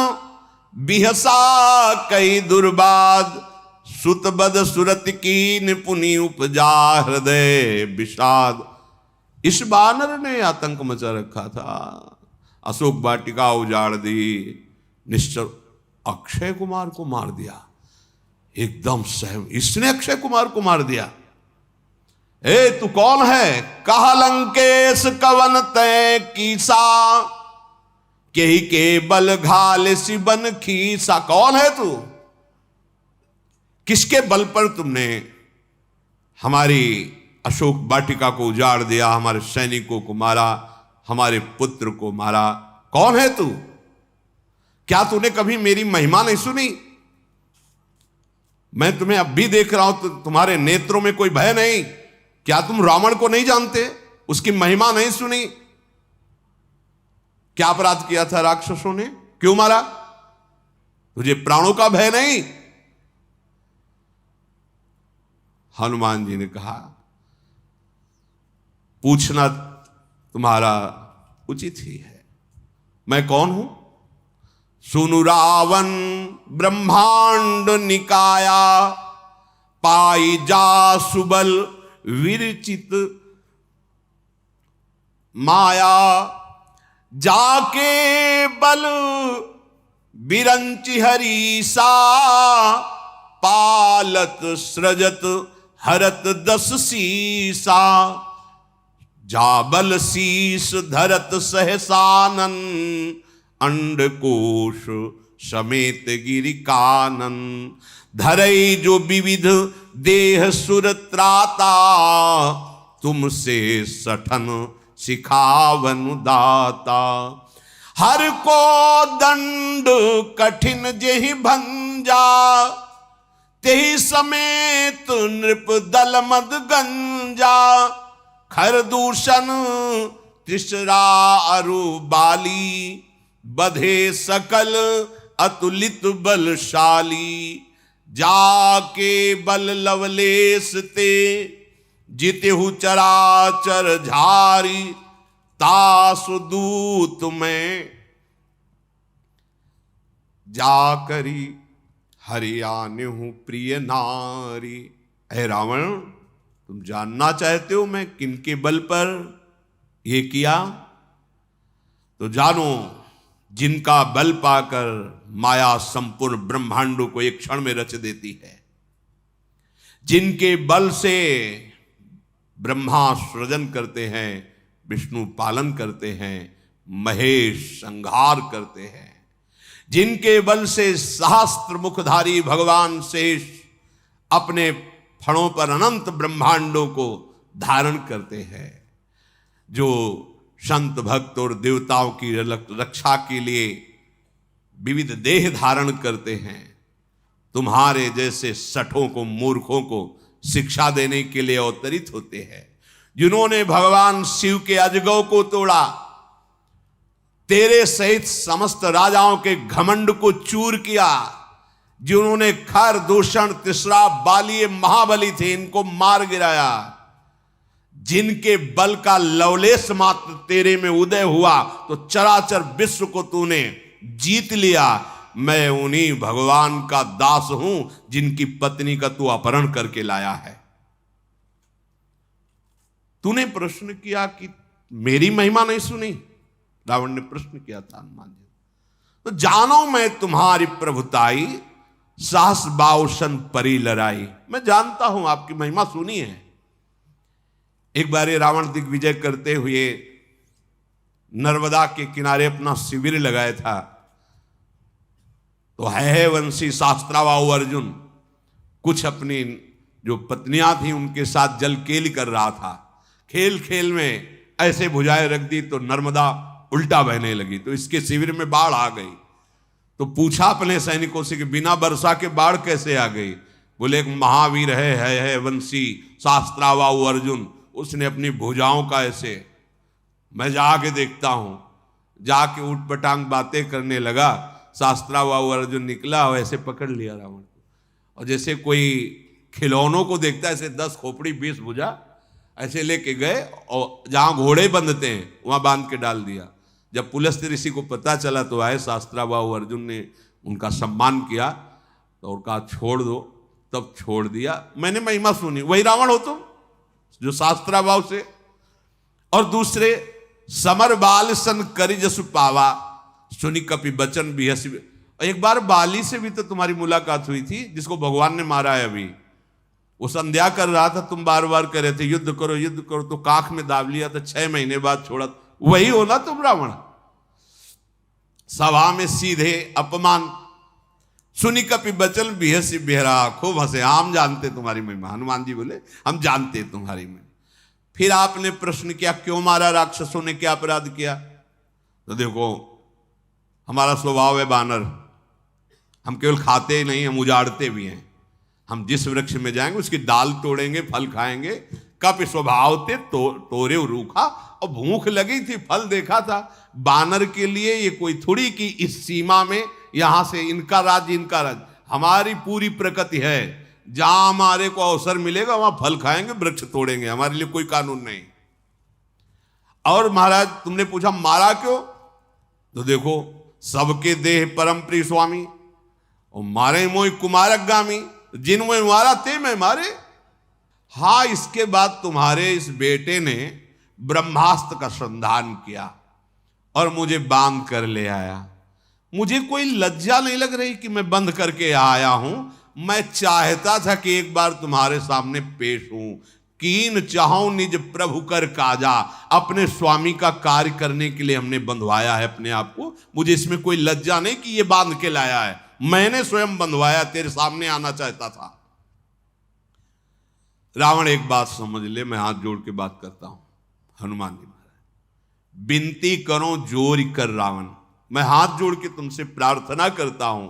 बिहसा कई दुर्बाद। सुतबद सुरत की निपुणी उपजा, हृदय विषाद। इस बानर ने आतंक मचा रखा था, अशोक वाटिका उजाड़ दी, निश्चर अक्षय कुमार को मार दिया। एकदम सहम, इसने अक्षय कुमार को मार दिया। ए तू कौन है? कहा लंकेश कवन तय कीसा, के बल घाल सिबन खीसा। कौन है तू? किसके बल पर तुमने हमारी अशोक वाटिका को उजाड़ दिया, हमारे सैनिकों को मारा, हमारे पुत्र को मारा? कौन है तू? क्या तूने कभी मेरी महिमा नहीं सुनी? मैं तुम्हें अब भी देख रहा हूं तो तुम्हारे नेत्रों में कोई भय नहीं। क्या तुम रावण को नहीं जानते? उसकी महिमा नहीं सुनी? क्या अपराध किया था राक्षसों ने? क्यों मारा? तुझे प्राणों का भय नहीं? हनुमान जी ने कहा, पूछना तुम्हारा उचित ही है। मैं कौन हूं? सुनु रावण ब्रह्मांड निकाया, पाई जा सुबल विरचित माया, जाके बल बिरंचि हरीसा, पालत सृजत हरत 10 सीसा, जाबल शीस धरत सहसानन, अंडकोश समेत गिरिकानन, धरई जो विविध देह सुरत्राता, तुमसे सठन सिखावन दाता, हर को दंड कठिन जेहि भंजा, तेहि समेत नृप दल मद गंजा, खर दूषण तिसरा अरु बाली, बधे सकल अतुलित बलशाली, जाके बल लवलेश ते, जितेहु चराचर झारी, तासु दूत में जाकरी हरियाने हूं प्रिय नारी। ऐ रावण, तुम जानना चाहते हो मैं किनके बल पर ये किया? तो जानो, जिनका बल पाकर माया संपूर्ण ब्रह्मांडों को एक क्षण में रच देती है, जिनके बल से ब्रह्मा सृजन करते हैं, विष्णु पालन करते हैं, महेश संहार करते हैं, जिनके बल से सहस्त्र मुखधारी भगवान शेष अपने फणों पर अनंत ब्रह्मांडों को धारण करते हैं, जो संत भक्त और देवताओं की रक्षा के लिए विविध देह धारण करते हैं, तुम्हारे जैसे सठों को, मूर्खों को शिक्षा देने के लिए अवतरित होते हैं, जिन्होंने भगवान शिव के अजगौ को तोड़ा, तेरे सहित समस्त राजाओं के घमंड को चूर किया, जिन्होंने खर दूषण तिसरा बाली महाबली थे, इनको मार गिराया, जिनके बल का लवलेश मात्र तेरे में उदय हुआ तो चराचर विश्व को तूने जीत लिया। मैं उन्हीं भगवान का दास हूं जिनकी पत्नी का तू अपहरण करके लाया है। तूने प्रश्न किया कि मेरी महिमा नहीं सुनी? रावण ने प्रश्न किया था हनुमान जी। तो जानो मैं तुम्हारी प्रभुताई, साहस बाउसन परी लड़ाई। मैं जानता हूं आपकी महिमा सुनी है। एक बार रावण दिग्विजय करते हुए नर्मदा के किनारे अपना शिविर लगाया था, तो है वंशी शास्त्रावाहु अर्जुन कुछ अपनी जो पत्नियां थी उनके साथ जल केल कर रहा था। खेल खेल में ऐसे भुजाएं रख दी तो नर्मदा उल्टा बहने लगी, तो इसके शिविर में बाढ़ आ गई। तो पूछा अपने सैनिकों से कि बिना वर्षा के बाढ़ कैसे आ गई? बोले एक महावीर है वंशी शास्त्रावाहु अर्जुन, उसने अपनी भुजाओं का ऐसे, मैं जाके देखता हूं, जाके उठ पटांग बातें करने लगा। शास्त्रावाहु अर्जुन निकला और ऐसे पकड़ लिया रावण को, और जैसे कोई खिलौनों को देखता है ऐसे 10 खोपड़ी 20 भुजा ऐसे लेके गए और जहां घोड़े बंधते हैं वहां बांध के डाल दिया। जब पुलस्त्य ऋषि को पता चला तो आए, शास्त्रावाहु अर्जुन ने उनका सम्मान किया तो और कहा छोड़ दो, तब छोड़ दिया। मैंने महिमा सुनी। वही रावण हो तुम जो शास्त्रावाहु से। और दूसरे समर बाल सन करि जसु पावा, सुनी कपि बचन भी हसी। एक बार बाली से भी तो तुम्हारी मुलाकात हुई थी, जिसको भगवान ने मारा है अभी। वो संध्या कर रहा था, तुम बार बार कह रहे थे युद्ध करो, तो काख में दाब लिया था, 6 महीने बाद छोड़ा। वही हो ना तुम रावण। सभा में सीधे अपमान, सुनी कपि बचन भी हसी बिहरा, खूब हंसे। हम जानते तुम्हारी महिमा। हनुमान जी बोले हम जानते तुम्हारी महिमा। फिर आपने प्रश्न किया क्यों मारा, राक्षसों ने क्या अपराध किया? तो देखो हमारा स्वभाव है बानर, हम केवल खाते ही नहीं, हम उजाड़ते भी हैं। हम जिस वृक्ष में जाएंगे उसकी डाल तोड़ेंगे, फल खाएंगे, कप स्वभाव ते तोरे रूखा, और भूख लगी थी, फल देखा था। बानर के लिए ये कोई थोड़ी कि इस सीमा में यहां से इनका राज्य इनका राज्य, हमारी पूरी प्रकृति है, जहां हमारे को अवसर मिलेगा वहां फल खाएंगे, वृक्ष तोड़ेंगे, हमारे लिए कोई कानून नहीं। और महाराज तुमने पूछा मारा क्यों, तो देखो सबके देह परम प्रिय स्वामी, और मारे मोई कुमारक गामी, जिन में मारा ते मैं मारे। हाँ, इसके बाद तुम्हारे इस बेटे ने ब्रह्मास्त्र का संधान किया और मुझे बांध कर ले आया। मुझे कोई लज्जा नहीं लग रही कि मैं बंद करके आया हूं, मैं चाहता था कि एक बार तुम्हारे सामने पेश हूं। कीन चाहूं निज प्रभु कर काजा, अपने स्वामी का कार्य करने के लिए हमने बंधवाया है अपने आप को। मुझे इसमें कोई लज्जा नहीं कि ये बांध के लाया है, मैंने स्वयं बंधवाया, तेरे सामने आना चाहता था। रावण एक बात समझ ले, मैं हाथ जोड़ के बात करता हूं, हनुमान जी महाराज विनती करो जोर कर रावण, मैं हाथ जोड़ के तुमसे प्रार्थना करता हूं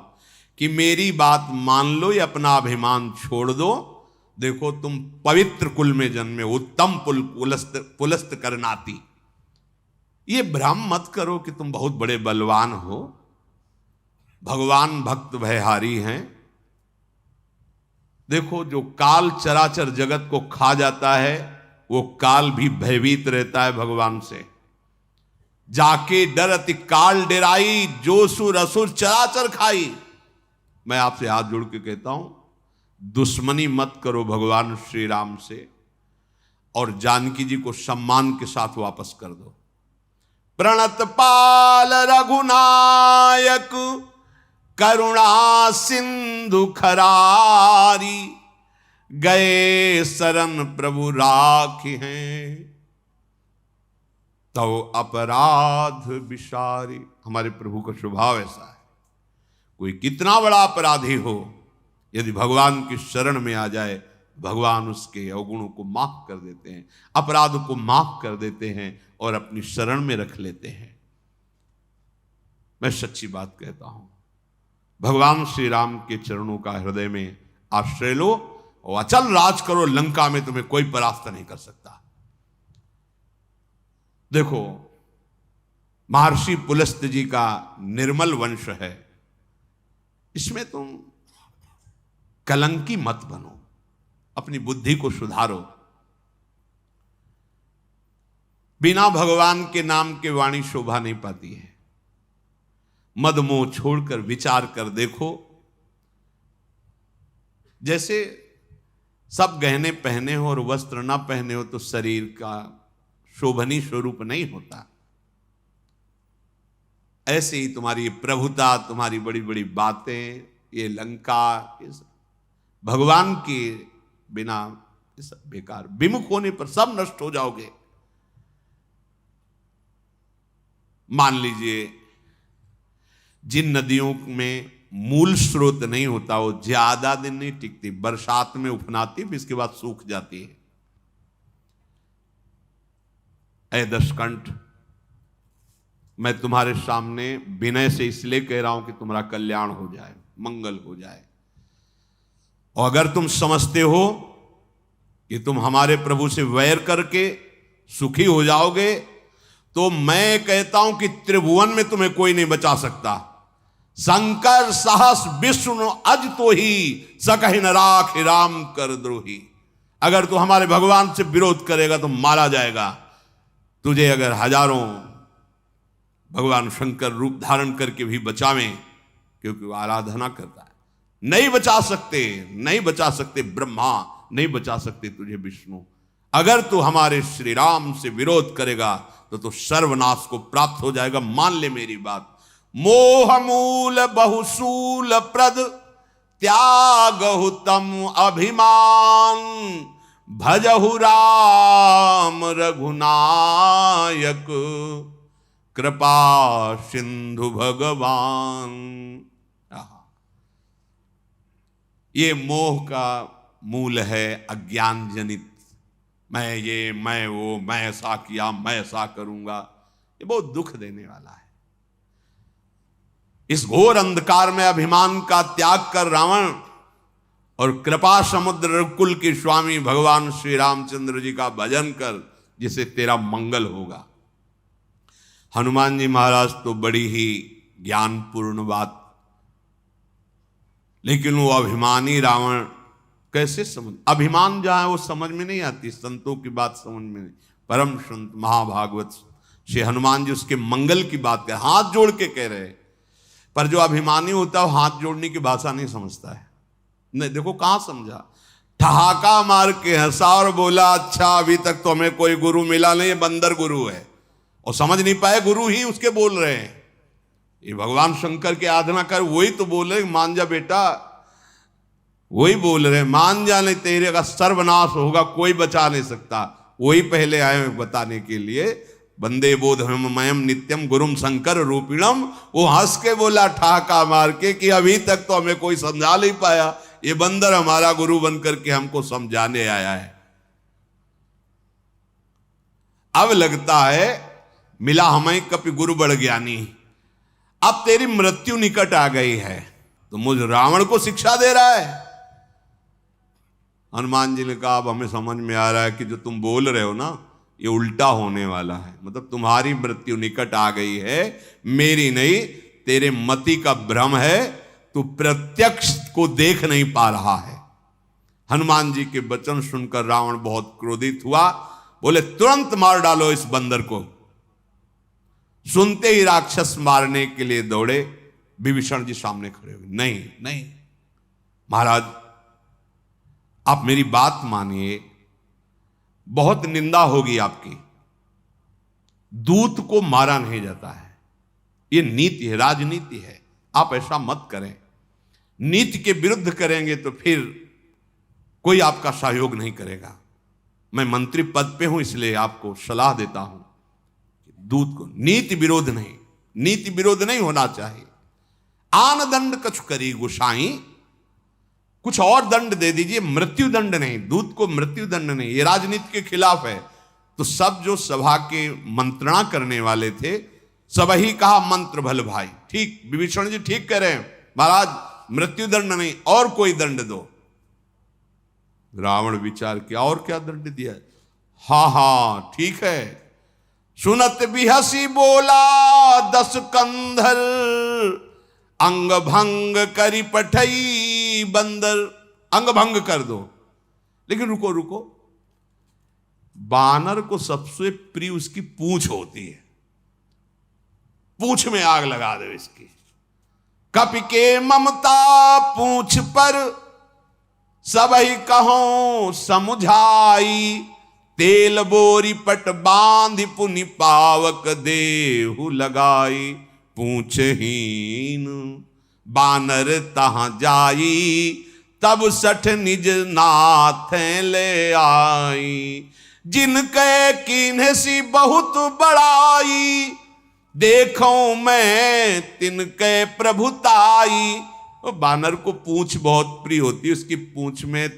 कि मेरी बात मान लो या अपना अभिमान छोड़ दो। देखो तुम पवित्र कुल में जन्मे, उत्तम पुलस्त करनाती, ये भ्रम मत करो कि तुम बहुत बड़े बलवान हो। भगवान भक्त भयहारी हैं। देखो जो काल चराचर जगत को खा जाता है, वो काल भी भयभीत रहता है भगवान से। जाके डरति काल डेराई, जो सुर असुर चराचर खाई। मैं आपसे हाथ जोड़ के कहता हूं, दुश्मनी मत करो भगवान श्री राम से, और जानकी जी को सम्मान के साथ वापस कर दो। प्रणत पाल रघुनायक, करुणा सिंधु खरारी, गए शरण प्रभु राखी हैं, तो अपराध विसारी। हमारे प्रभु का स्वभाव ऐसा है, कोई कितना बड़ा अपराधी हो, यदि भगवान की शरण में आ जाए, भगवान उसके अवगुणों को माफ कर देते हैं, अपराध को माफ कर देते हैं और अपनी शरण में रख लेते हैं। मैं सच्ची बात कहता हूं, भगवान श्री राम के चरणों का हृदय में आश्रय लो और अचल राज करो। लंका में तुम्हें कोई परास्त नहीं कर सकता। देखो महर्षि पुलस्त जी का निर्मल वंश है, इसमें तुम कलंकी मत बनो, अपनी बुद्धि को सुधारो। बिना भगवान के नाम के वाणी शोभा नहीं पाती है। मद मोह छोड़कर विचार कर देखो। जैसे सब गहने पहने हो और वस्त्र ना पहने हो तो शरीर का शोभनीय स्वरूप नहीं होता। ऐसे ही तुम्हारी प्रभुता, तुम्हारी बड़ी बड़ी बातें, ये लंका, ये सब भगवान के बिना ये सब बेकार, विमुख होने पर सब नष्ट हो जाओगे। मान लीजिए जिन नदियों में मूल स्रोत नहीं होता वो ज्यादा दिन नहीं टिकती, बरसात में उफनाती, फिर इसके बाद सूख जाती है। ऐ दशकंठ, मैं तुम्हारे सामने विनय से इसलिए कह रहा हूं कि तुम्हारा कल्याण हो जाए, मंगल हो जाए। और अगर तुम समझते हो कि तुम हमारे प्रभु से वैर करके सुखी हो जाओगे, तो मैं कहता हूं कि त्रिभुवन में तुम्हें कोई नहीं बचा सकता। शंकर सहस विष्णु अज तो ही, सकहि न राख राम कर द्रोही। अगर तू हमारे भगवान से विरोध करेगा तो मारा जाएगा। तुझे अगर हजारों भगवान शंकर रूप धारण करके भी बचावें, क्योंकि वो आराधना करता है, नहीं बचा सकते, नहीं बचा सकते ब्रह्मा, नहीं बचा सकते तुझे विष्णु। अगर तू हमारे श्री राम से विरोध करेगा तो तू सर्वनाश को प्राप्त हो जाएगा। मान ले मेरी बात। मोह मूल बहुसूल प्रद, त्यागहु तम अभिमान, भजहु राम रघुनायक, कृपा सिंधु भगवान। ये मोह का मूल है अज्ञान जनित। मैं ये, मैं वो, मैं ऐसा किया, मैं ऐसा करूंगा, ये बहुत दुख देने वाला है। इस घोर अंधकार में अभिमान का त्याग कर रावण और कृपा समुद्र रघुकुल के स्वामी भगवान श्री रामचंद्र जी का भजन कर, जिसे तेरा मंगल होगा। हनुमान जी महाराज तो बड़ी ही ज्ञानपूर्ण बात, लेकिन वो अभिमानी रावण कैसे समझ, अभिमान जहां है वो समझ में नहीं आती, संतों की बात समझ में नहीं। परम संत महाभागवत श्री हनुमान जी उसके मंगल की बात कर, हाथ जोड़ के कह रहे, पर जो अभिमानी होता है वो हाथ जोड़ने की भाषा नहीं समझता है। नहीं, देखो कहां समझा, ठहाका मार के हंसा और बोला अच्छा अभी तक तो हमें कोई गुरु मिला नहीं, बंदर गुरु है, और समझ नहीं पाए गुरु ही उसके बोल रहे हैं। ये भगवान शंकर के आराधना कर, वही तो बोल रहे मान जा बेटा, वही बोल रहे मान जा, नहीं तेरे का सर्वनाश होगा, कोई बचा नहीं सकता। वही पहले आए बताने के लिए, वंदे बोधमयम नित्यम गुरुम शंकर रूपिणम। वो हंस के बोला ठहाका मार के कि अभी तक तो हमें कोई समझा नहीं पाया, ये बंदर हमारा गुरु बनकर के हमको समझाने आया है। अब लगता है मिला हमें कपि गुरु बड़ ज्ञानी, अब तेरी मृत्यु निकट आ गई है, तो मुझ रावण को शिक्षा दे रहा है। हनुमान जी ने कहा अब हमें समझ में आ रहा है कि जो तुम बोल रहे हो ना ये उल्टा होने वाला है, मतलब तुम्हारी मृत्यु निकट आ गई है, मेरी नहीं, तेरे मति का भ्रम है, तू प्रत्यक्ष को देख नहीं पा रहा है। हनुमान जी के वचन सुनकर रावण बहुत क्रोधित हुआ, बोले तुरंत मार डालो इस बंदर को। सुनते ही राक्षस मारने के लिए दौड़े, विभीषण जी सामने खड़े हो गए, नहीं नहीं महाराज आप मेरी बात मानिए, बहुत निंदा होगी आपकी, दूत को मारा नहीं जाता है, ये नीति है, राजनीति है, आप ऐसा मत करें। नीति के विरुद्ध करेंगे तो फिर कोई आपका सहयोग नहीं करेगा। मैं मंत्री पद पे हूं इसलिए आपको सलाह देता हूं, दूत को नीति विरोध नहीं, नीति विरोध नहीं होना चाहिए। आन दंड कछु करी गुसाई, कुछ और दंड दे दीजिए, मृत्यु दंड नहीं, दूत को मृत्यु दंड नहीं, ये राजनीति के खिलाफ है। तो सब जो सभा के मंत्रणा करने वाले थे सब ही कहा मंत्र भल भाई, ठीक विभीषण जी ठीक कह रहे हैं महाराज, मृत्यु दंड नहीं और कोई दंड दो। रावण विचार किया और क्या दंड दिया, हाँ हाँ ठीक है। सुनत बिहसी बोला 10 कंधर, अंग भंग करी पठई बंदर, अंग भंग कर दो। लेकिन रुको रुको, बानर को सबसे प्रिय उसकी पूंछ होती है, पूंछ में आग लगा दो इसकी। कपि के ममता पूंछ पर, सबही कहो समुझाई, तेल बोरी पट बांधि पुनि पावक देहु लगाई। पूंछहीन बानर तहां जाई, तब सठ निज नाथ ले आई। जिनके कीन्हे सी बहुत बड़ाई, देखो मैं तिनके प्रभुताई। बानर को पूंछ बहुत प्रिय होती है, उसकी पूंछ में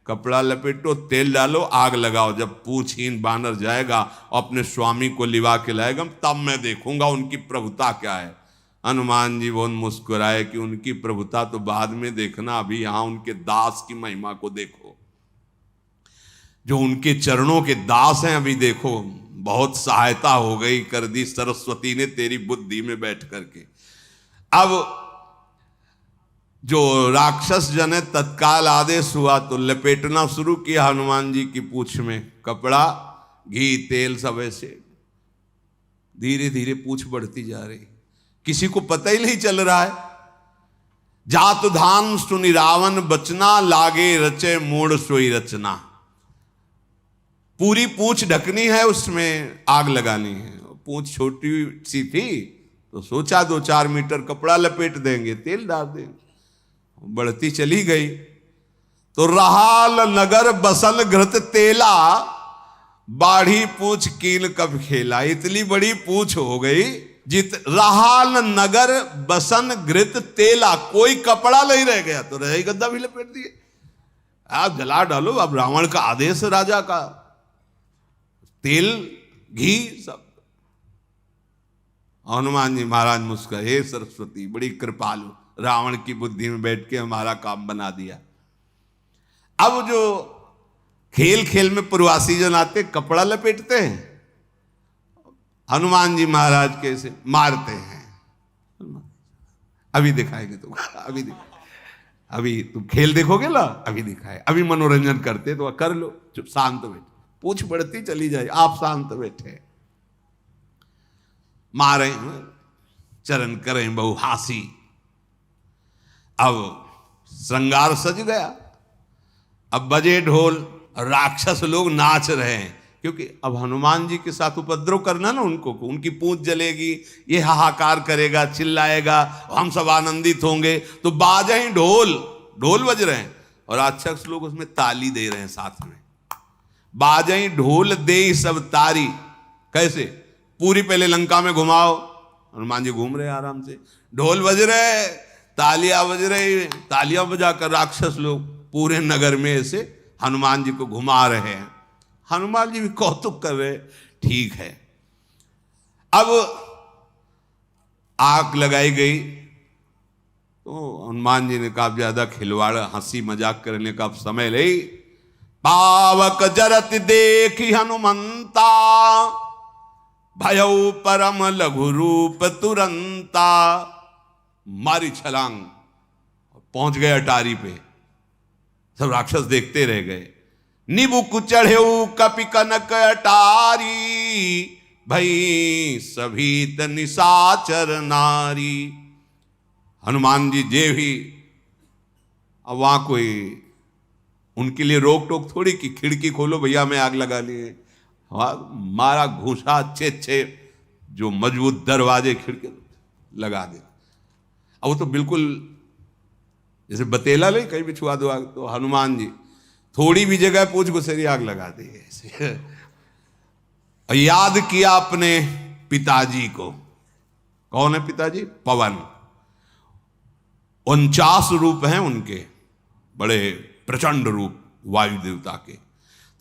कपड़ा लपेटो, तेल डालो, आग लगाओ। जब पूंछहीन बानर जाएगा और अपने स्वामी को लिवा के लाएगा, तब मैं देखूंगा उनकी प्रभुता क्या है। हनुमान जी बहुत मुस्कुराए कि उनकी प्रभुता तो बाद में देखना, अभी यहां उनके दास की महिमा को देखो, जो उनके चरणों के दास हैं अभी देखो। बहुत सहायता हो गई, कर दी सरस्वती ने तेरी बुद्धि में बैठ करके। अब जो राक्षस जन है तत्काल आदेश हुआ तो लपेटना शुरू किया हनुमान जी की पूंछ में कपड़ा, घी तेल सब ऐसे, धीरे धीरे पूंछ बढ़ती जा रही, किसी को पता ही नहीं चल रहा है। जात धान सुनि रावण बचना, लागे रचे मूढ़ सोई रचना। पूरी पूंछ ढकनी है, उसमें आग लगानी है। पूंछ छोटी सी थी तो सोचा 2-4 मीटर कपड़ा लपेट देंगे, तेल डाल देंगे। बढ़ती चली गई तो रहाल नगर बसन घृत तेला, बाढ़ी पूंछ कीन कब खेला। इतनी बड़ी पूंछ हो गई, जित रहाल नगर बसन घृत तेला, कोई कपड़ा नहीं रह गया तो रही गद्दा भी लपेट दिए। आप जला डालो, अब रावण का आदेश है राजा का, तेल घी सब। हनुमान जी महाराज मुस्कुराए, हे सरस्वती बड़ी कृपालु, रावण की बुद्धि में बैठ के हमारा काम बना दिया। अब जो खेल खेल में प्रवासी जन आते कपड़ा लपेटते हैं, हनुमान जी महाराज कैसे मारते हैं। अभी दिखाएंगे तुम, अभी तुम खेल देखोगे ना, अभी दिखाए। अभी मनोरंजन करते तो कर लो, चुप शांत बैठे, पूछ बढ़ती चली जाए, आप शांत बैठे। मारे चरण करें बहु हासी। अब श्रृंगार सज गया, अब बजे ढोल, राक्षस लोग नाच रहे हैं, क्योंकि अब हनुमान जी के साथ उपद्रव करना ना उनको, उनकी पूंछ जलेगी, ये हाहाकार करेगा, चिल्लाएगा, हम सब आनंदित होंगे, तो बाजे ही ढोल बज रहे हैं और राक्षस लोग उसमें ताली दे रहे हैं साथ में। बाजे ही ढोल दे सब तारी, कैसे? पूरी पहले लंका में घुमाओ, हनुमान जी घूम रहे आराम से, ढोल बज रहे, तालियां बज रही, तालियां बजाकर राक्षस लोग पूरे नगर में ऐसे हनुमान जी को घुमा रहे हैं। हनुमान जी भी कौतुक कर रहे, ठीक है। अब आग लगाई गई तो हनुमान जी ने कहा ज्यादा खिलवाड़ हंसी मजाक करने का अब समय नहीं। पावक जरत देखी हनुमंता, भयउ परम लघु रूप तुरंता। मारी छलांग, पहुंच गए अटारी पे, सब राक्षस देखते रह गए। निबुक चढ़ेऊ कपि कनक अटारी, भई सभी निशाचर नारी। हनुमान जी जे भी, अब वहां कोई उनके लिए रोक टोक थोड़ी कि खिड़की खोलो भैया मैं आग लगा लिए। मारा घूसा अच्छे जो मजबूत दरवाजे खिड़की लगा दे। अब वो तो बिल्कुल जैसे बतेला नहीं, कहीं भी छुआ दो आग, तो हनुमान जी थोड़ी भी जगह पूछ गुसेरी आग लगा दी ऐसे। याद किया अपने पिताजी को। कौन है पिताजी? पवन। 49 रूप हैं उनके, बड़े प्रचंड रूप वायु देवता के।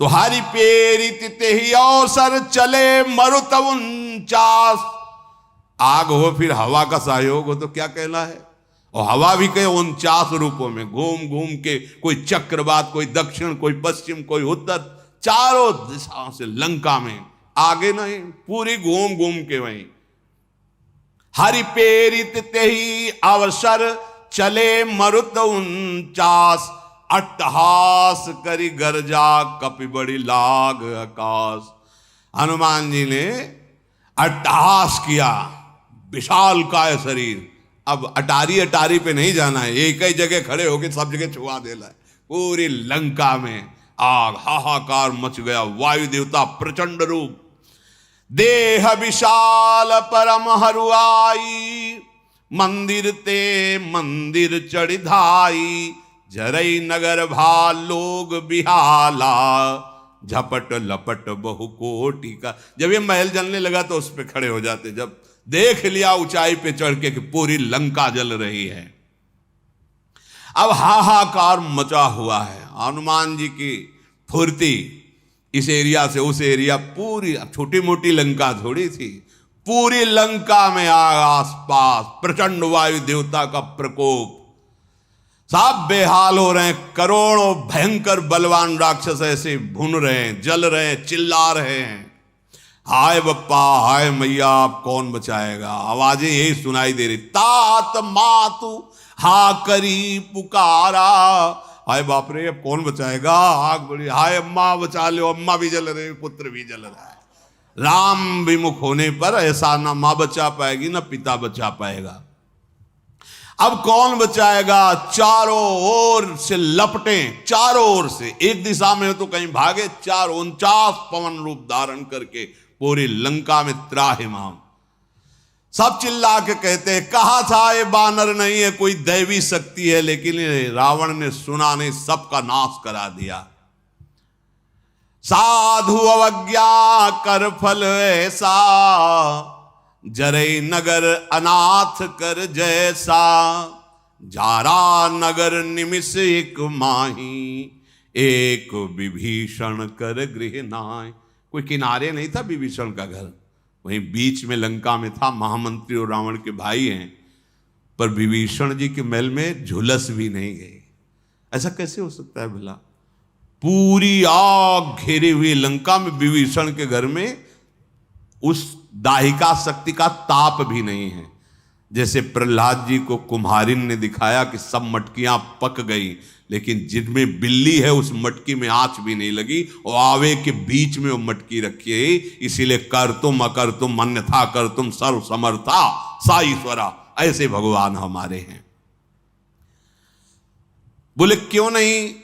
तो हरि पेरित तेहि अवसर चले मरुत 49। आग हो फिर हवा का सहयोग हो तो क्या कहना है। और हवा भी कहे 49 रूपों में घूम घूम के, कोई चक्रवात, कोई दक्षिण, कोई पश्चिम, कोई उत्तर, चारों दिशाओं से लंका में, आगे नहीं, पूरी घूम घूम के वहीं। हरि पेरित तेहि अवसर चले मरुत 49, अट्टहास करी गर्जा कपि बड़ी लाग आकाश। हनुमान जी ने अट्टहास किया, विशाल काय शरीर। अब अटारी पे नहीं जाना है, एक ही जगह खड़े होकर सब जगह छुआ देना है। पूरी लंका में आग, हाहाकार मच गया। वायु देवता प्रचंड रूप, देह विशाल परम हरुआई, मंदिर ते मंदिर चढ़ी धाई, जरई नगर भाल लोग बिहाला, झपट लपट बहु कोटि का। जब ये महल जलने लगा तो उस पे खड़े हो जाते, जब देख लिया ऊंचाई पे चढ़ के कि पूरी लंका जल रही है। अब हाहाकार मचा हुआ है। हनुमान जी की फुर्ती, इस एरिया से उस एरिया, पूरी छोटी मोटी लंका थोड़ी थी, पूरी लंका में आसपास प्रचंड वायु देवता का प्रकोप, सब बेहाल हो रहे हैं। करोड़ों भयंकर बलवान राक्षस ऐसे भुन रहे हैं, जल रहे हैं, चिल्ला रहे हैं, हाय बप्पा, हाय मैया, आप कौन बचाएगा। आवाजें यही सुनाई दे रही, तात मातु हा करी पुकारा, हाय बाप रे अब कौन बचाएगा, आग बड़ी, हाय अम्मा बचा लो, अम्मा भी जल रही, पुत्र भी जल रहा है। राम विमुख होने पर ऐसा ना मां बचा पाएगी ना पिता बचा पाएगा। अब कौन बचाएगा। चारों ओर से लपटे, चारों ओर से, एक दिशा में हो तो कहीं भागे, 49 पवन रूप धारण करके पूरी लंका में त्राहिमाम। सब चिल्ला के कहते हैं, कहा था ये बानर नहीं है, कोई दैवी शक्ति है, लेकिन रावण ने सुना नहीं, सबका नाश करा दिया। साधु अवज्ञा कर फल ऐसा, जरई नगर अनाथ कर जैसा, जारा नगर निमिष एक माही, एक विभीषण कर गृह नाय। कोई किनारे नहीं था विभीषण का घर, वहीं बीच में लंका में था। महामंत्री और रावण के भाई हैं, पर विभीषण जी के महल में झुलस भी नहीं गई। ऐसा कैसे हो सकता है भला। पूरी आग घेरे हुई लंका में विभीषण के घर में उस दाहिका शक्ति का ताप भी नहीं है। जैसे प्रहलाद जी को कुम्हारिन ने दिखाया कि सब मटकियां पक गई, लेकिन जिनमें बिल्ली है उस मटकी में आंच भी नहीं लगी, और आवे के बीच में वो मटकी रखी है। इसीलिए कर तुम अकर तुम अन्यथा कर तुम सर्व समर्था सा ईश्वरा, ऐसे भगवान हमारे हैं। बोले क्यों नहीं,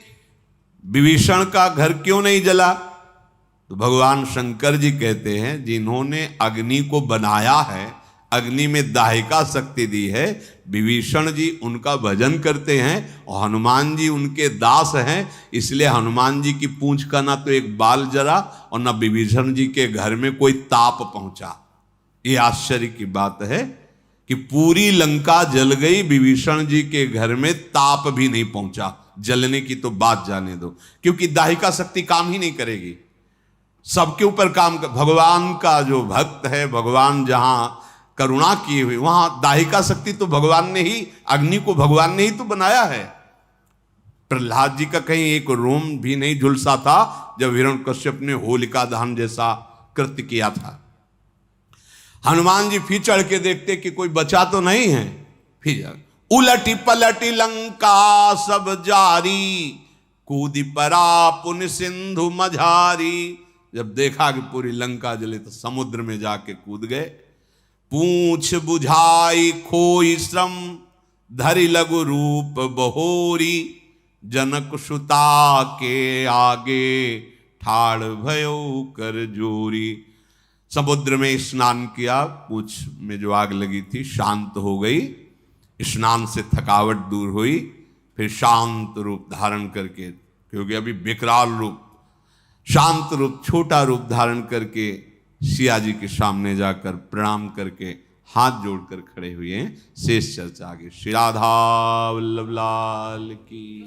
विभीषण का घर क्यों नहीं जला? तो भगवान शंकर जी कहते हैं जिन्होंने अग्नि को बनाया है, अग्नि में दाहिका शक्ति दी है, विभीषण जी उनका भजन करते हैं और हनुमान जी उनके दास हैं। इसलिए हनुमान जी की पूंछ का ना तो एक बाल जला और ना विभीषण जी के घर में कोई ताप पहुंचा। ये आश्चर्य की बात है कि पूरी लंका जल गई, विभीषण जी के घर में ताप भी नहीं पहुंचा। जलने की तो बात जाने दो, क्योंकि दाहिका शक्ति काम ही नहीं करेगी, सबके ऊपर काम कर। भगवान का जो भक्त है, भगवान जहां करुणा किए हुए वहां दाहिका शक्ति तो भगवान ने ही, अग्नि को भगवान ने ही तो बनाया है। प्रहलाद जी का कहीं एक रोम भी नहीं झुलसा था जब हिरण्यकश्यप ने होलिका दहन जैसा कृत्य किया था। हनुमान जी फिर चढ़ के देखते कि कोई बचा तो नहीं है, फिर उलटी पलटी लंका सब जारी, कूदी परा पुन सिंधु मझारी। जब देखा कि पूरी लंका जले तो समुद्र में जाके कूद गए। पूंछ बुझाई खोई श्रम, धरि लघु रूप बहोरी, जनक सुता के आगे ठाड़ भयो कर जोरी। समुद्र में स्नान किया, पूंछ में जो आग लगी थी शांत हो गई, स्नान से थकावट दूर हुई। फिर शांत रूप धारण करके, क्योंकि अभी विकराल रूप, शांत रूप छोटा रूप धारण करके सिया जी के सामने जाकर प्रणाम करके हाथ जोड़कर खड़े हुए हैं। शेष चर्चा आगे। श्री राधा वल्लभ लाल की।